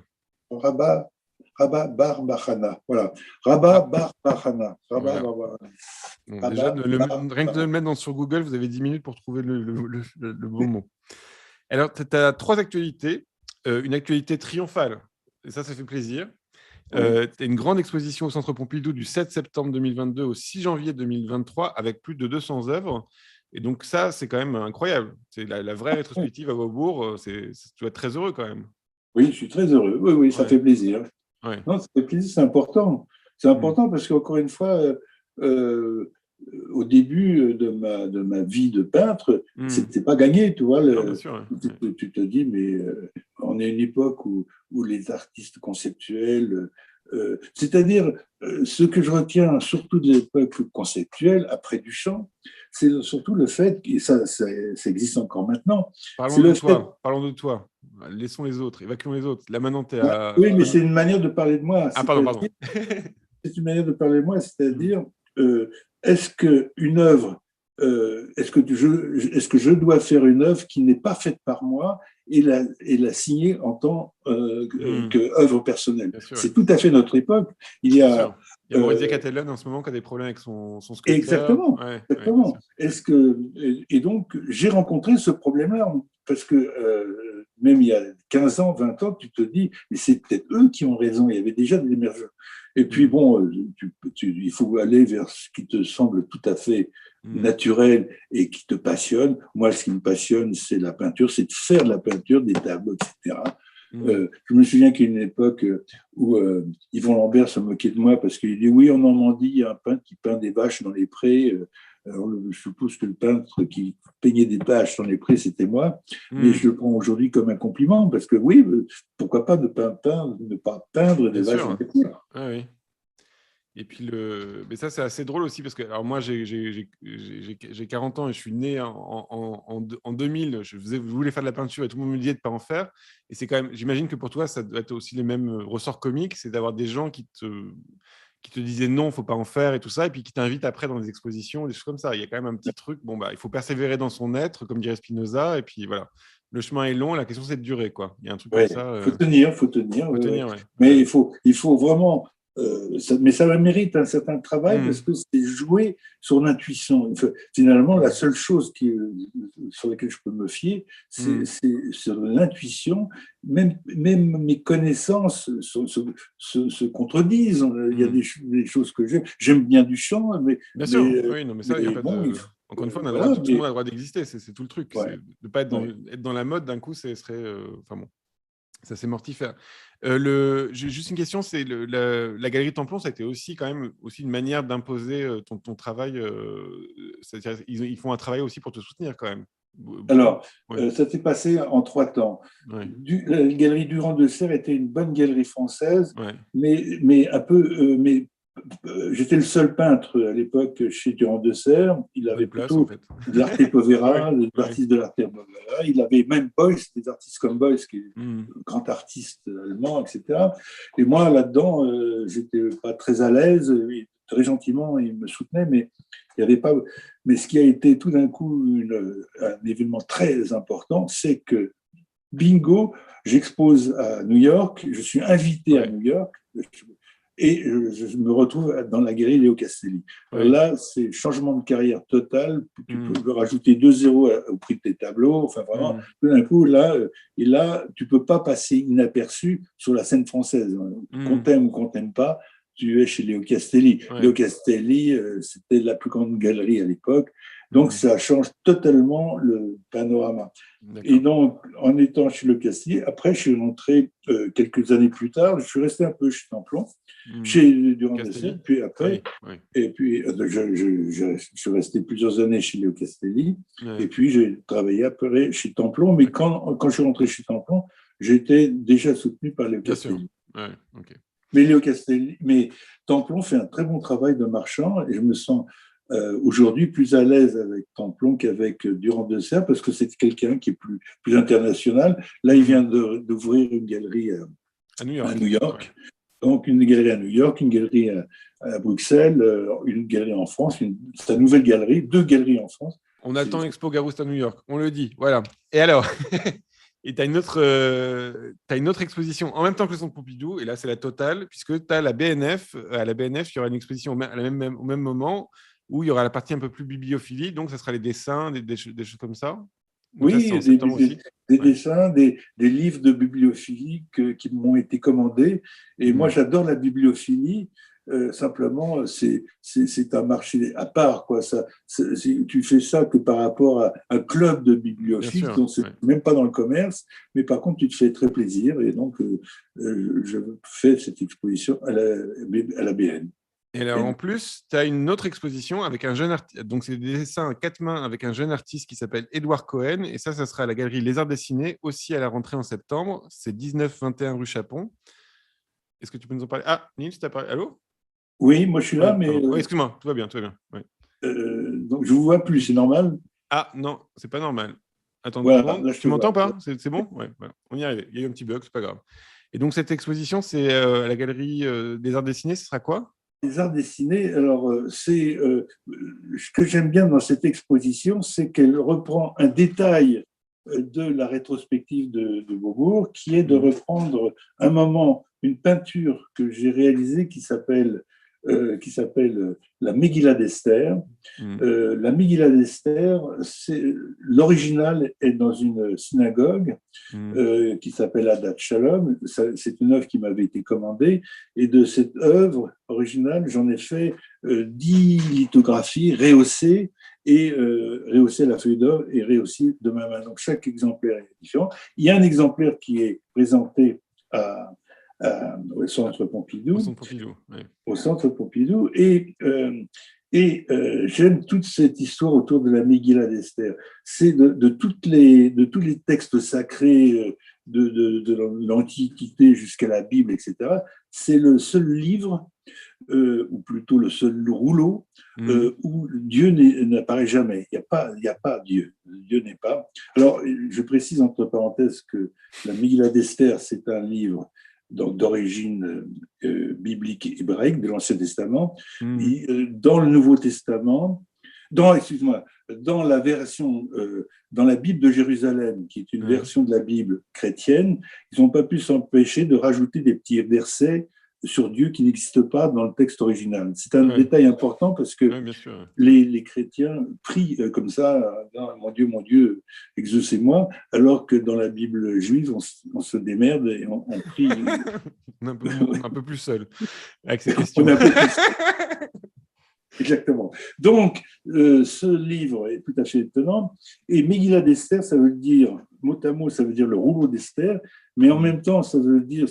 Rabat, Rabat Bar Bachana. Voilà. Rabat Ah, Bar Bachana. Rabat voilà. Bar Bachana. Bon, déjà, Rabat Bar rien que de le Bachana. mettre sur Google, vous avez 10 minutes pour trouver le bon mot. Alors, tu as trois actualités. Une actualité triomphale, et ça fait plaisir. Tu Oui. as une grande exposition au Centre Pompidou du 7 septembre 2022 au 6 janvier 2023 avec plus de 200 œuvres. Et donc ça, c'est quand même incroyable. C'est la vraie Oui, rétrospective à Beaubourg. Tu dois être très heureux quand même. oui, je suis très heureux. Oui, oui, ça Ouais, fait plaisir. ouais. Non, ça fait plaisir, c'est important. C'est Mm. important parce qu'encore une fois, euh, au début de ma vie de peintre, Mm. c'était pas gagné, tu vois. Non, bien sûr. Ouais. Tu te dis, mais on est à une époque où les artistes conceptuels, c'est-à-dire ce que je retiens surtout de l'époque conceptuelle, après Duchamp, c'est surtout le fait, et ça existe encore maintenant, c'est Parlons de le fait. toi. Parlons de toi. Laissons les autres. Évacuons les autres. Là, maintenant, tu es Ouais, à oui, mais c'est une manière de parler de moi, Ah, pardon, c'est-à-dire pardon. une manière de parler de moi, Mm. c'est-à-dire est-ce que une œuvre, est-ce que je dois faire une œuvre qui n'est pas faite par moi et la signer en tant Mm. que œuvre personnelle. Bien sûr. Ouais. C'est tout à fait notre époque. Il y Bien a sûr. Il y a Maurizio Cattelan en ce moment qui a des problèmes avec son sculpteur. exactement, Ouais, ouais, bien exactement. sûr. Et donc, j'ai rencontré ce problème-là, parce que même il y a 15 ans, 20 ans, tu te dis, mais c'est peut-être eux qui ont raison, il y avait déjà des émergents. Et puis, Mm. bon, il faut aller vers ce qui te semble tout à fait Mm. naturel et qui te passionne. Moi, ce qui me passionne, c'est la peinture, c'est de faire de la peinture, des tableaux, etc. Mm. Je me souviens qu'il y a une époque où Yvon Lambert se moquait de moi parce qu'il dit oui, en Normandie, il y a un peintre qui peint des vaches dans les prés. Alors, je suppose que le peintre qui peignait des vaches dans les prés, c'était moi, mais Mm. je le prends aujourd'hui comme un compliment parce que oui, pourquoi pas ne pas peindre des Bien vaches dans sûr. les prés. Ah oui. Et puis, mais ça, c'est assez drôle aussi parce que alors moi, j'ai 40 ans et je suis né en 2000. Je voulais faire de la peinture et tout le monde me disait de ne pas en faire. Et c'est quand même, j'imagine que pour toi, ça doit être aussi les mêmes ressorts comiques, c'est d'avoir des gens qui te disaient non, il ne faut pas en faire et tout ça, et puis qui t'invitent après dans des expositions, des choses comme ça. Il y a quand même un petit truc, bon, bah, il faut persévérer dans son être, comme dirait Spinoza, et puis voilà. Le chemin est long, la question c'est de durer, quoi. Il y a un truc Oui, comme ça. faut tenir. Faut Ouais, ouais. tenir, ouais. Mais Ouais. il faut vraiment. Mais ça mérite un certain travail parce Mm. que c'est jouer sur l'intuition. Finalement, la Mm. seule chose sur laquelle je peux me fier, c'est Mm. sur l'intuition. Même mes connaissances se contredisent. Il y a Mm. des choses que j'aime. J'aime bien du chant, Bien sûr, oui, non, mais ça, il n'y a mais pas bon, de. Encore une fois, voilà. tout le monde a le droit d'exister, c'est tout le truc. C'est Ouais, de ne pas être ouais. être dans la mode d'un coup, ce serait. Enfin bon, ça c'est mortifère. J'ai juste une question, c'est la Galerie Templon, ça a été aussi quand même aussi une manière d'imposer ton travail. C'est-à-dire, ils font un travail aussi pour te soutenir quand même. Beaucoup. Alors, Ouais, ça s'est passé en 3 temps. ouais, La galerie Durand de Serre était une bonne galerie française, ouais. mais un peu, mais j'étais le seul peintre à l'époque chez Durand-de-Serre. Il avait place, plutôt en fait. de l'arte povera, Ouais, des ouais. artistes de l'arte povera. Il avait même Beuys, des artistes comme Beuys, qui est Mm. un grand artiste allemand, etc. Et moi, là-dedans, j'étais pas très à l'aise. Et très gentiment, il me soutenait, mais il y avait pas. Mais ce qui a été tout d'un coup un événement très important, c'est que bingo, j'expose à New York, je suis invité à Ouais, New York et je me retrouve dans la galerie Léo Castelli. ouais. Là, c'est changement de carrière total. Tu Mm. peux rajouter 2 zéros au prix de tes tableaux. Enfin, vraiment, Mm. tout d'un coup, là, et là, tu ne peux pas passer inaperçu sur la scène française. Qu'on Mm. t'aime ou qu'on t'aime pas, tu es chez Léo Castelli. Ouais. Léo Castelli, c'était la plus grande galerie à l'époque. Donc, Mm. ça change totalement le panorama. Et D'accord. donc, en étant chez Le Castelli, après, je suis rentré quelques années plus tard, je suis resté un peu chez Templon, Mm. chez Durand-de-Serre, Castelli. puis Ah après, oui, oui. et puis je suis resté plusieurs années chez Léo Castelli, Ouais. et puis j'ai travaillé après chez Templon, mais quand je suis rentré chez Templon, j'étais déjà soutenu par Léo Bien sûr. Castelli. Ouais, ok. Mais Templon fait un très bon travail de marchand, et je me sens aujourd'hui plus à l'aise avec Templon qu'avec Durand-de-Serre parce que c'est quelqu'un qui est plus international. Là, il vient d'ouvrir une galerie À New à York. New Ouais. York. Donc, une galerie à New York, une galerie à Bruxelles, une galerie en France, sa nouvelle galerie, 2 galeries en France. On attend Expo Garouste à New York. On le dit. Voilà. Et alors et tu as une autre exposition en même temps que le Centre Pompidou, et là, c'est la totale, puisque tu as la BNF. À la BNF, il y aura une exposition au même moment où il y aura la partie un peu plus bibliophilie. Donc, ça sera les dessins, des choses comme ça. Donc, ça, c'est en Oui, septembre aussi. des Ouais. dessins, des livres de bibliophilie qui m'ont été commandés. Et moi, j'adore la bibliophilie. Simplement, c'est un marché à part, quoi. Tu fais ça que par rapport à un club de Bien bibliophiles, sûr. donc c'est Ouais. même pas dans le commerce, mais par contre, tu te fais très plaisir. Et donc, je fais cette exposition à la BN. Et alors, en plus, tu as une autre exposition avec un jeune artiste. Donc, c'est des dessins à 4 mains avec un jeune artiste qui s'appelle Édouard Cohen. Et ça sera à la galerie Les Arts Dessinés, aussi à la rentrée en septembre. C'est 19-21 rue Chapon. Est-ce que tu peux nous en parler? Ah, Nils, tu as parlé. Allô? Oui, moi je suis là, Oui, mais pardon. Oui, excuse-moi. Tout va bien, tout va bien. Ouais. donc je vous vois plus, c'est normal. Ah, non, c'est pas normal. Attends 2 Voilà, secondes. là je Tu te vois. m'entends pas? C'est bon? Ouais, voilà. On y arrive. Il y a eu un petit bug, c'est pas grave. Et donc, cette exposition, c'est à la galerie des Arts Dessinés. Ce sera quoi? Les arts dessinés, alors ce que j'aime bien dans cette exposition, c'est qu'elle reprend un détail de la rétrospective de Beaubourg, qui est de reprendre un moment, une peinture que j'ai réalisée qui s'appelle la Megillah d'Esther. La Megillah d'Esther, l'original est dans une synagogue qui s'appelle Adat Shalom. C'est une œuvre qui m'avait été commandée. Et de cette œuvre originale, j'en ai fait 10 lithographies rehaussées et rehaussées à la feuille d'or et rehaussées de ma main. Donc chaque exemplaire est différent. Il y a un exemplaire qui est présenté au Centre Pompidou. Au Centre Pompidou, oui. Au Centre Pompidou. Et j'aime toute cette histoire autour de la Megillah d'Esther. C'est de tous les textes sacrés de l'Antiquité jusqu'à la Bible, etc. C'est le seul livre, ou plutôt le seul rouleau, où Dieu n'apparaît jamais. Il n'y a pas Dieu. Dieu n'est pas. Alors, je précise entre parenthèses que la Megillah d'Esther, c'est un livre donc d'origine biblique hébraïque de l'Ancien Testament. Et, dans le Nouveau Testament, dans la version, dans la Bible de Jérusalem, qui est une version de la Bible chrétienne, ils n'ont pas pu s'empêcher de rajouter des petits versets sur Dieu qui n'existent pas dans le texte original. C'est un détail important parce que les chrétiens prient comme ça, mon Dieu, exaucez-moi, alors que dans la Bible juive, on se démerde et on prie. un peu plus seul avec ces questions. Exactement. Donc, ce livre est tout à fait étonnant. Et Megillah d'Esther, ça veut dire, mot à mot, ça veut dire le rouleau d'Esther, mais en même temps, ça veut dire,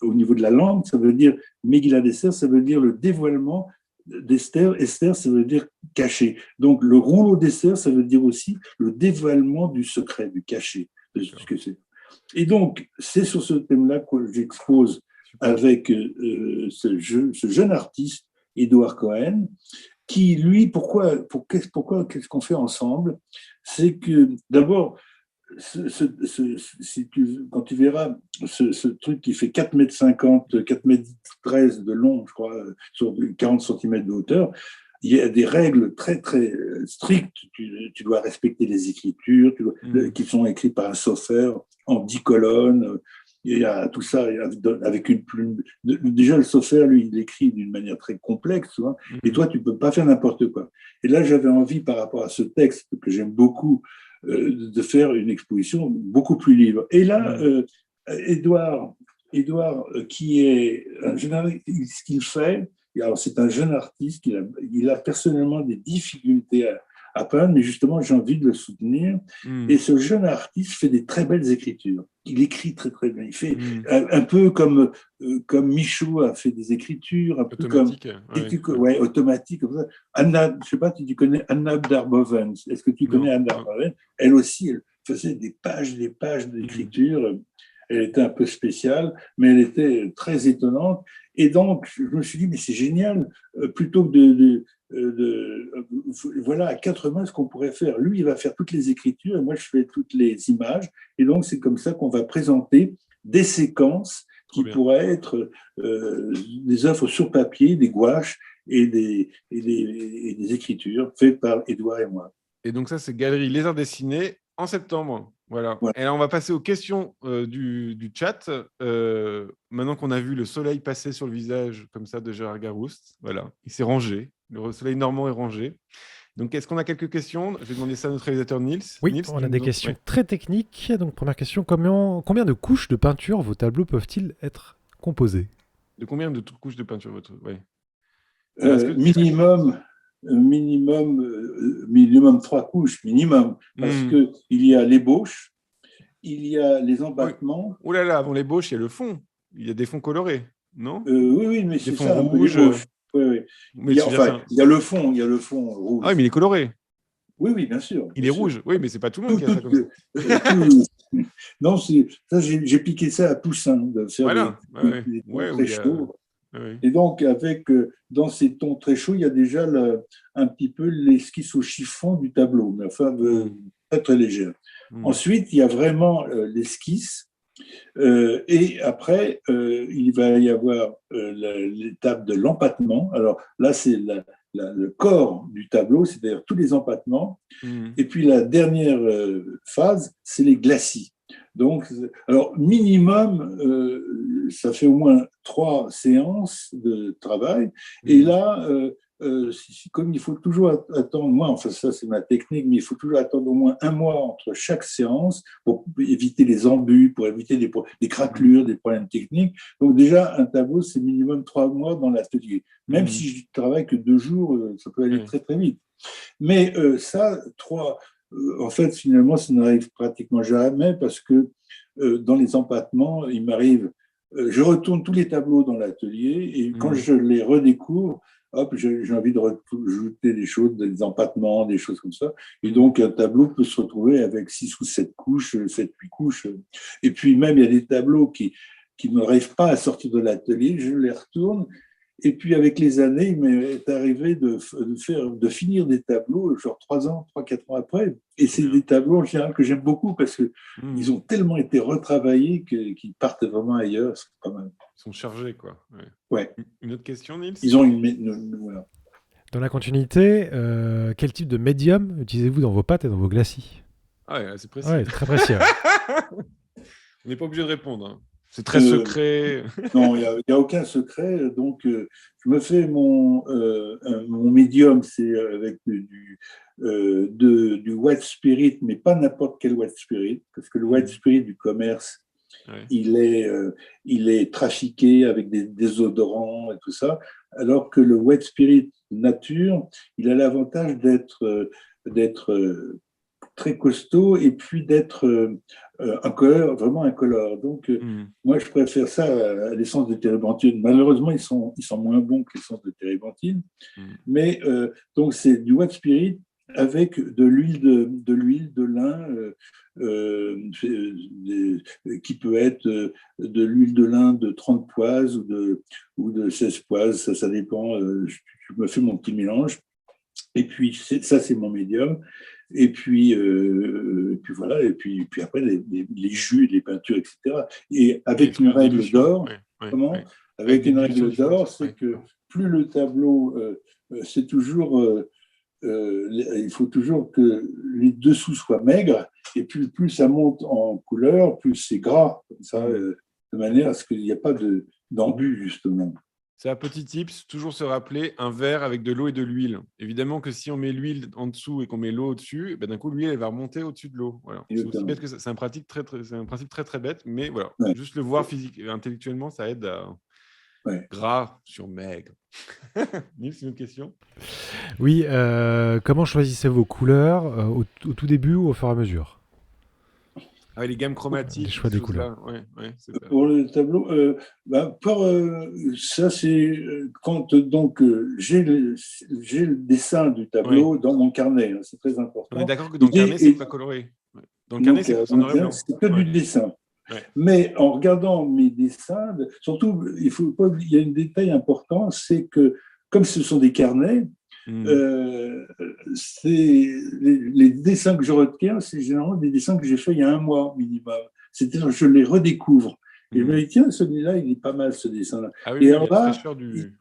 au niveau de la langue, ça veut dire Megillah d'Esther, ça veut dire le dévoilement d'Esther. Esther, ça veut dire caché. Donc, le rouleau d'Esther, ça veut dire aussi le dévoilement du secret, du caché, de ce que c'est. Et donc, c'est sur ce thème-là que j'expose avec ce jeune artiste, Edward Cohen, qui, lui, qu'est-ce qu'on fait ensemble? C'est que, d'abord, quand tu verras ce truc qui fait 4,50 m, 4,13 m de long, je crois, sur 40 cm de hauteur, il y a des règles très, très strictes. Tu dois respecter les écritures qui sont écrites par un sophère en 10 colonnes. Il y a tout ça avec une plume. Déjà, le sophère, lui, il écrit d'une manière très complexe, tu vois, et toi, tu ne peux pas faire n'importe quoi. Et là, j'avais envie, par rapport à ce texte que j'aime beaucoup, de faire une exposition beaucoup plus libre. Et là, Édouard, qui est un jeune, ce qu'il fait, alors c'est un jeune artiste, il a personnellement des difficultés à peindre, mais justement, j'ai envie de le soutenir. Et ce jeune artiste fait des très belles écritures. Il écrit très, très bien. Il fait un peu comme Michaud a fait des écritures, un peu automatique, comme automatique. Comme ça. Anna, je ne sais pas si tu connais Anna Darboven. Est-ce que tu connais Anna Darboven? Elle aussi, elle faisait des pages d'écriture. Elle était un peu spéciale, mais elle était très étonnante. Et donc, je me suis dit, mais c'est génial, plutôt que voilà, à 4 mains, ce qu'on pourrait faire. Lui, il va faire toutes les écritures et moi, je fais toutes les images. Et donc, c'est comme ça qu'on va présenter des séquences qui pourraient être des œuvres sur papier, des gouaches et des écritures faites par Édouard et moi. Et donc ça, c'est Galerie Les Arts Dessinés en septembre. Voilà. Et là, on va passer aux questions du chat. Maintenant qu'on a vu le soleil passer sur le visage comme ça de Gérard Garouste, voilà, il s'est rangé. Le soleil normand est rangé. Donc, est-ce qu'on a quelques questions? Je vais demander ça à notre réalisateur Nils. Oui, Nils, on a des questions très techniques. Donc, première question, combien de couches de peinture vos tableaux peuvent-ils être composés? De combien de couches de peinture votre... Minimum 3 couches, minimum, parce qu'il y a l'ébauche, il y a les embattements. Oh là là, avant l'ébauche, il y a le fond. Il y a des fonds colorés, non? Oui, mais c'est ça, rouges. Oui. Mais il y a le fond rouge. Ah oui, mais il est coloré. Oui, bien sûr. Il est rouge, oui, mais c'est pas tout le monde qui a ça comme ça. Non, ça, j'ai piqué ça à Toussaint, de faire des tons très chauds. Et donc, dans ces tons très chauds, il y a déjà un petit peu l'esquisse au chiffon du tableau, mais enfin, très, très légère. Ensuite, il y a vraiment l'esquisse. Et après, il va y avoir l'étape de l'empattement. Alors là, c'est le corps du tableau, c'est-à-dire tous les empattements. Et puis la dernière phase, c'est les glacis. Donc, alors minimum, ça fait au moins 3 séances de travail. Et là, comme il faut toujours attendre, moi, enfin ça c'est ma technique, mais il faut toujours attendre au moins 1 mois entre chaque séance pour éviter les embûches, pour éviter des craquelures, des problèmes techniques. Donc déjà, un tableau, c'est minimum 3 mois dans l'atelier. Même si je travaille que 2 jours, ça peut aller très très vite. Mais en fait, finalement, ça n'arrive pratiquement jamais parce que dans les empattements, il m'arrive, je retourne tous les tableaux dans l'atelier et quand je les redécouvre, hop, j'ai envie de rajouter des choses, des empattements, des choses comme ça. Et donc, un tableau peut se retrouver avec 6 ou 7 couches, 7, 8 couches. Et puis même, il y a des tableaux qui n'arrivent pas à sortir de l'atelier, je les retourne. Et puis, avec les années, il m'est arrivé de finir des tableaux, genre 3 ans, 4 ans après. Et c'est des tableaux, en général, que j'aime beaucoup parce qu'ils ont tellement été retravaillés qu'ils partent vraiment ailleurs. C'est pas mal. Ils sont chargés, quoi. Ouais. Une autre question, Nils? Ils ont voilà. Dans la continuité, quel type de médium utilisez-vous dans vos pâtes et dans vos glacis? Ah ouais, c'est précis. Ouais, très précis. On n'est pas obligé de répondre. Hein. C'est très secret. Non, il n'y a aucun secret. Donc, je me fais mon médium, c'est avec du white spirit, mais pas n'importe quel white spirit, parce que le white spirit du commerce, il est trafiqué avec des désodorants et tout ça, alors que le white spirit nature, il a l'avantage d'être très costaud et puis d'être vraiment incolore. Donc, moi, je préfère ça à l'essence de térébenthine. Malheureusement, ils sont moins bons que l'essence de térébenthine. Mais donc, c'est du white spirit avec de l'huile de lin qui peut être de l'huile de lin de 30 poises ou de 16 poises, ça dépend. Je me fais mon petit mélange. Et puis, ça, c'est mon médium. Et puis voilà. Et puis après, les jus, les peintures, etc. Et avec une règle d'or, comment? Avec une règle d'or, c'est que plus le tableau, c'est toujours il faut toujours que les dessous soient maigres, et plus ça monte en couleur, plus c'est gras, comme ça, de manière à ce qu'il n'y ait pas d'embut, justement. C'est un petit tips, toujours se rappeler un verre avec de l'eau et de l'huile. Évidemment que si on met l'huile en dessous et qu'on met l'eau au-dessus, ben d'un coup, l'huile, elle va remonter au-dessus de l'eau. Voilà. C'est aussi bête que c'est un principe très, très bête, mais voilà, juste le voir intellectuellement, ça aide à gras sur maigre. Nils, c'est une autre question? Oui, comment choisissez-vous vos couleurs au tout début ou au fur et à mesure? Ah ouais, les gammes chromatiques, les choix des couleurs. Pour le tableau, ça c'est quand donc j'ai le dessin du tableau dans mon carnet, hein, c'est très important. On est d'accord que dans le carnet, c'est pas coloré. Dans le carnet, c'est en noir et blanc. C'est que du dessin. Ouais. Mais en regardant mes dessins, surtout, il y a un détail important, c'est que comme ce sont des carnets, les dessins que je retiens, c'est généralement des dessins que j'ai faits il y a un mois minimum. C'est-à-dire, je les redécouvre. Et je me dis, tiens, celui-là, il est pas mal, ce dessin-là. Ah oui, et alors là, fraîcheur du...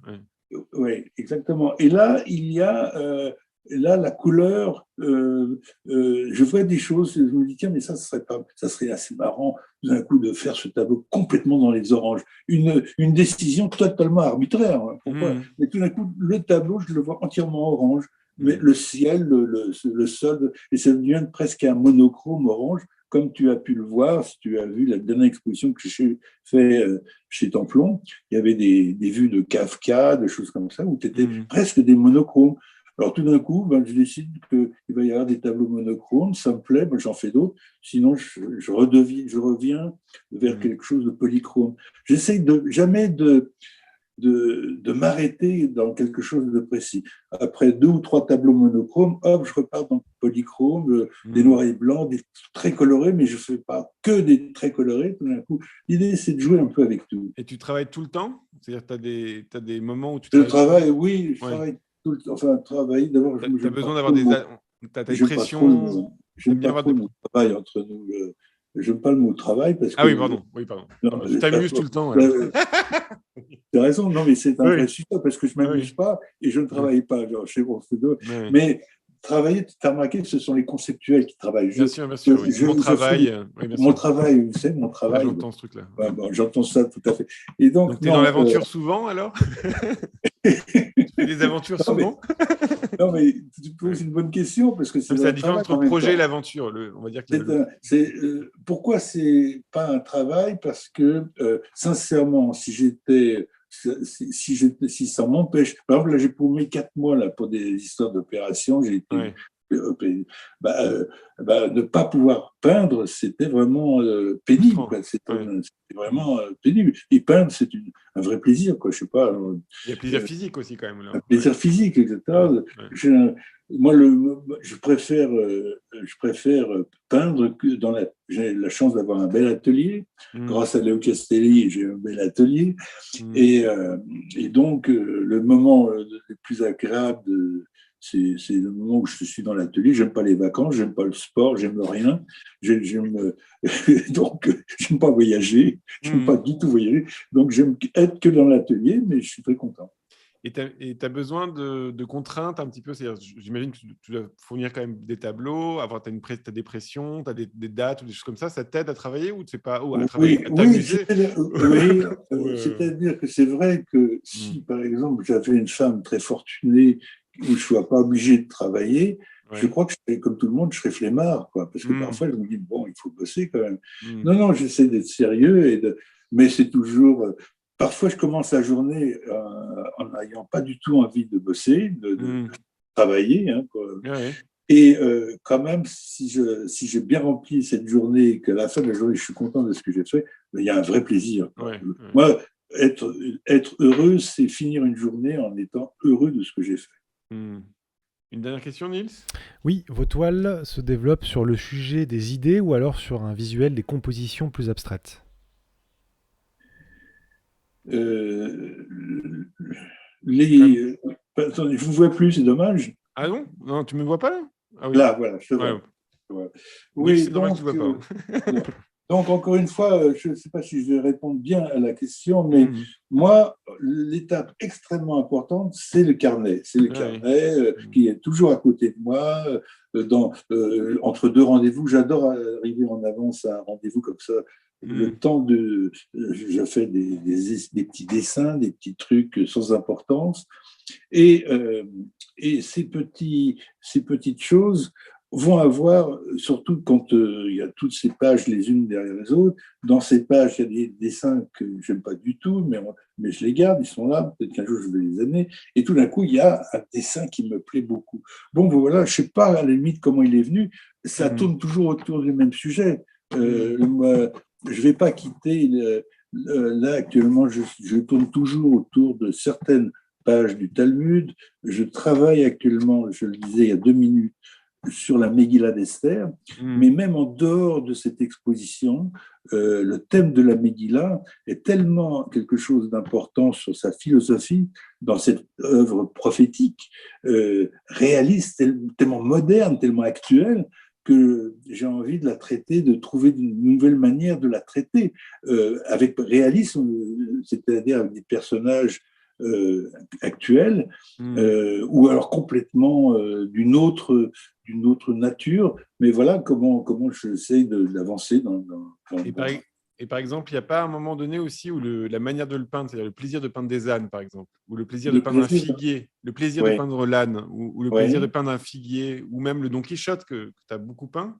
Oui, exactement. Et là, il y a la couleur. Je vois des choses, je me dis, tiens, mais ça serait assez marrant, tout d'un coup, de faire ce tableau complètement dans les oranges. Une décision totalement arbitraire. Hein, pourquoi Mais tout d'un coup, le tableau, je le vois entièrement orange. Mais le ciel, le sol, et ça devient presque un monochrome orange, comme tu as pu le voir, si tu as vu la dernière exposition que j'ai fait chez Templon, il y avait des vues de Kafka, des choses comme ça, où tu étais presque des monochromes. Alors tout d'un coup, je décide qu'il va y avoir des tableaux monochromes, ça me plaît, j'en fais d'autres, sinon je reviens vers quelque chose de polychrome. J'essaye jamais de m'arrêter dans quelque chose de précis. Après 2 ou 3 tableaux monochromes, hop, je repars dans le polychrome, des noirs et blancs, des très colorés, mais je ne fais pas que des très colorés. Tout d'un coup, l'idée, c'est de jouer un peu avec tout. Et tu travailles tout le temps? C'est-à-dire que tu as des moments où tu travailles? Je travaille tout le temps. Enfin, travailler, d'abord, tu as besoin d'avoir des... Tu as une pression... J'aime pas trop le mot travail entre nous. Je n'aime pas le mot travail parce que... Ah oui, pardon. Non, tu t'amuses tout le temps. Tu as raison, non, mais c'est un vrai sujet parce que je ne m'amuse pas et je ne travaille pas. Genre, chez bon, c'est deux. Mais travailler, tu as remarqué que ce sont les conceptuels qui travaillent. Bien sûr. Mon travail. Mon travail, vous savez, mon travail. J'entends ce truc-là. J'entends ça tout à fait. Et donc tu es dans l'aventure souvent alors? Tu fais des aventures souvent? Non, mais tu poses une bonne question parce que c'est la différence entre le projet et l'aventure. On va dire que pourquoi c'est pas un travail? Parce que sincèrement, si ça m'empêche, par exemple, là, j'ai paumé 4 mois là, pour des histoires d'opérations, j'ai été ne pas pouvoir peindre, c'était vraiment pénible. C'était vraiment pénible. Et peindre, c'est un vrai plaisir. Quoi. Je sais pas, il y a plaisir physique aussi, quand même. Là. Un plaisir physique, etc. Moi, je préfère peindre que j'ai la chance d'avoir un bel atelier. Grâce à Léo Castelli, j'ai un bel atelier. Et donc, le moment le plus agréable c'est le moment où je suis dans l'atelier. J'aime pas les vacances, j'aime pas le sport, j'aime rien. Donc, j'aime pas voyager, j'aime pas du tout voyager. Donc, j'aime être que dans l'atelier, mais je suis très content. Et tu as besoin de contraintes un petit peu. J'imagine que tu dois fournir quand même des tableaux, tu as des pressions, tu as des dates ou des choses comme ça. Ça t'aide à travailler ou c'est pas à travailler, à t'amuser? C'est-à-dire que c'est vrai que si, par exemple, j'avais une femme très fortunée où je ne sois pas obligé de travailler, je crois que, comme tout le monde, je serais flemmard. Quoi, parce que parfois, je me dis, bon, il faut bosser quand même. Non, j'essaie d'être sérieux, mais c'est toujours... Parfois, je commence la journée en n'ayant pas du tout envie de bosser, de travailler. Hein, quoi. Et quand même, si j'ai bien rempli cette journée et qu'à la fin de la journée, je suis content de ce que j'ai fait, il y a un vrai plaisir. Moi, être heureux, c'est finir une journée en étant heureux de ce que j'ai fait. Une dernière question, Niels? Oui, vos toiles se développent sur le sujet des idées ou alors sur un visuel des compositions plus abstraites? Euh, Comme... Attendez, je vous vois plus, c'est dommage. Ah non? Non, tu me vois pas là? Ah oui. Là, voilà, je te Ouais. vois. Voilà. Niels, Oui, c'est normal que tu vois pas. donc, encore une fois, je ne sais pas si je vais répondre bien à la question, mais Mhm. moi, l'étape extrêmement importante, c'est le carnet. C'est le Ouais. carnet qui est toujours à côté de moi, entre deux rendez-vous. J'adore arriver en avance à un rendez-vous comme ça. Le Mhm. temps de. Je fais des petits dessins, des petits trucs sans importance. Et, euh, et ces petites choses vont avoir, surtout quand il y a toutes ces pages les unes derrière les autres, dans ces pages, il y a des dessins que je n'aime pas du tout, mais je les garde, ils sont là, peut-être qu'un jour je vais les amener, et tout d'un coup, il y a un dessin qui me plaît beaucoup. Bon, voilà, je ne sais pas à la limite comment il est venu, ça Mhm. tourne toujours autour du même sujet. Mhm. Je ne vais pas quitter, là actuellement, je tourne toujours autour de certaines pages du Talmud. Je travaille actuellement, je le disais il y a 2 minutes, sur la Megillah d'Esther, mais Mhm. même en dehors de cette exposition, le thème de la Megillah est tellement quelque chose d'important sur sa philosophie, dans cette œuvre prophétique, réaliste, tellement moderne, tellement actuelle, que j'ai envie de la traiter, de trouver une nouvelle manière de la traiter, avec réalisme, c'est-à-dire avec des personnages actuels, Mhm. ou alors complètement d'une autre nature. Mais voilà comment j'essaie d'avancer Et par, et par exemple, il n'y a pas un moment donné aussi où la manière de le peindre, c'est-à-dire le plaisir de peindre des ânes, par exemple, ou le plaisir de le peindre un plaisir. figuier, le plaisir de Oui, peindre l'âne, ou le plaisir de oui, peindre un figuier, ou même le Don Quichotte que tu as beaucoup peint.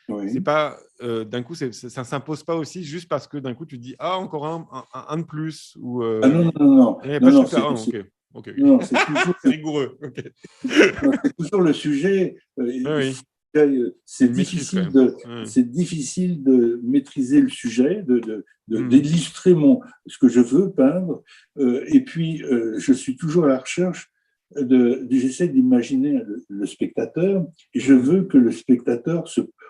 C'est oui. pas d'un coup, ça ne s'impose pas aussi juste parce que d'un coup, tu te dis ah, encore un de plus. Ou, Ah non, non, non, non, il n'y a pas non, ce non, truc-là. Ah, non, ok. Ok. non, c'est toujours, C'est rigoureux. Ok. non, c'est toujours le sujet. Ah oui, C'est une maîtrise quand même. Ouais. c'est difficile de maîtriser le sujet, Mhm. d'illustrer ce que je veux peindre. Et puis, je suis toujours à la recherche j'essaie d'imaginer le spectateur et je Mhm. veux que le spectateur,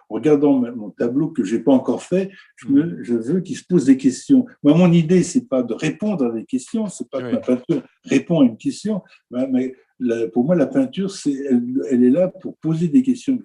en regardant mon tableau que je n'ai pas encore fait, Mhm. je veux qu'il se pose des questions. Moi, mon idée, c'est pas de répondre à des questions, c'est pas que ma Ouais. peinture répond à une question, mais pour moi, la peinture, elle est là pour poser des questions.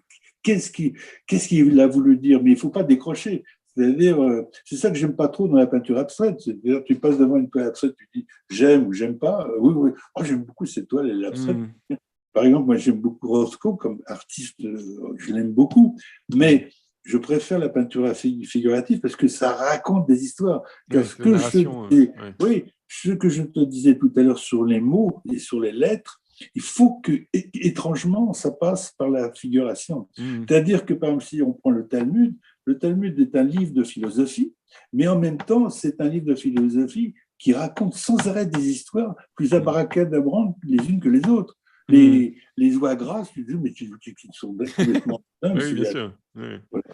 Qu'est-ce qu'il a voulu dire? Mais il ne faut pas décrocher. C'est-à-dire, c'est ça que j'aime pas trop dans la peinture abstraite. C'est-à-dire, tu passes devant une peinture abstraite, tu dis j'aime ou j'aime pas. Oui, oui. Oh, j'aime beaucoup cette toile, elle est abstraite. Mhm. Par exemple, moi, j'aime beaucoup Rothko comme artiste, je l'aime beaucoup. Mhm. Mais je préfère la peinture figurative parce que ça raconte des histoires. Ouais, Parce c'est la que je narration. disais, Ouais. oui, ce que je te disais tout à l'heure sur les mots et sur les lettres, il faut que, étrangement, ça passe par la figuration. Mhm. C'est-à-dire que, par exemple, si on prend le Talmud est un livre de philosophie, mais en même temps, c'est un livre de philosophie qui raconte sans arrêt des histoires plus Mhm. abracadabrantes les unes que les autres. Mhm. Les oies grasses, tu dis, mais ils sont complètement dingues. Oui, bien sûr. Ouais. Voilà.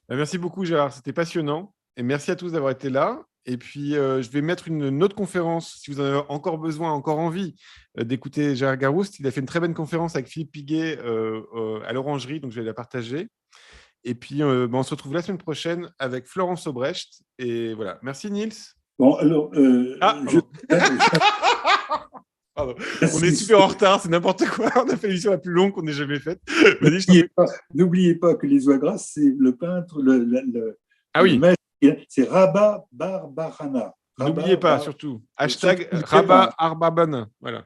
Bah, merci beaucoup, Gérard. C'était passionnant. Et merci à tous d'avoir été là. Et puis, je vais mettre une autre conférence, si vous en avez encore besoin, encore envie d'écouter Gérard Garouste. Il a fait une très bonne conférence avec Philippe Piguet à l'Orangerie, donc je vais la partager. Et puis, on se retrouve la semaine prochaine avec Florence Aubrecht. Et voilà. Merci, Niels. Bon, alors, Ah, pardon. Pardon. On est j'insiste. super en retard, c'est n'importe quoi. On a fait l'émission la plus longue qu'on ait jamais faite. Vas-y, je t'en prie. N'oubliez pas que les oies grasses, c'est le peintre, Ah le oui, maître, c'est Rabat Barbarana. n'oubliez Rabat pas, Bar, surtout, surtout hashtag n'oubliez pas. Rabat Arbabana. Voilà.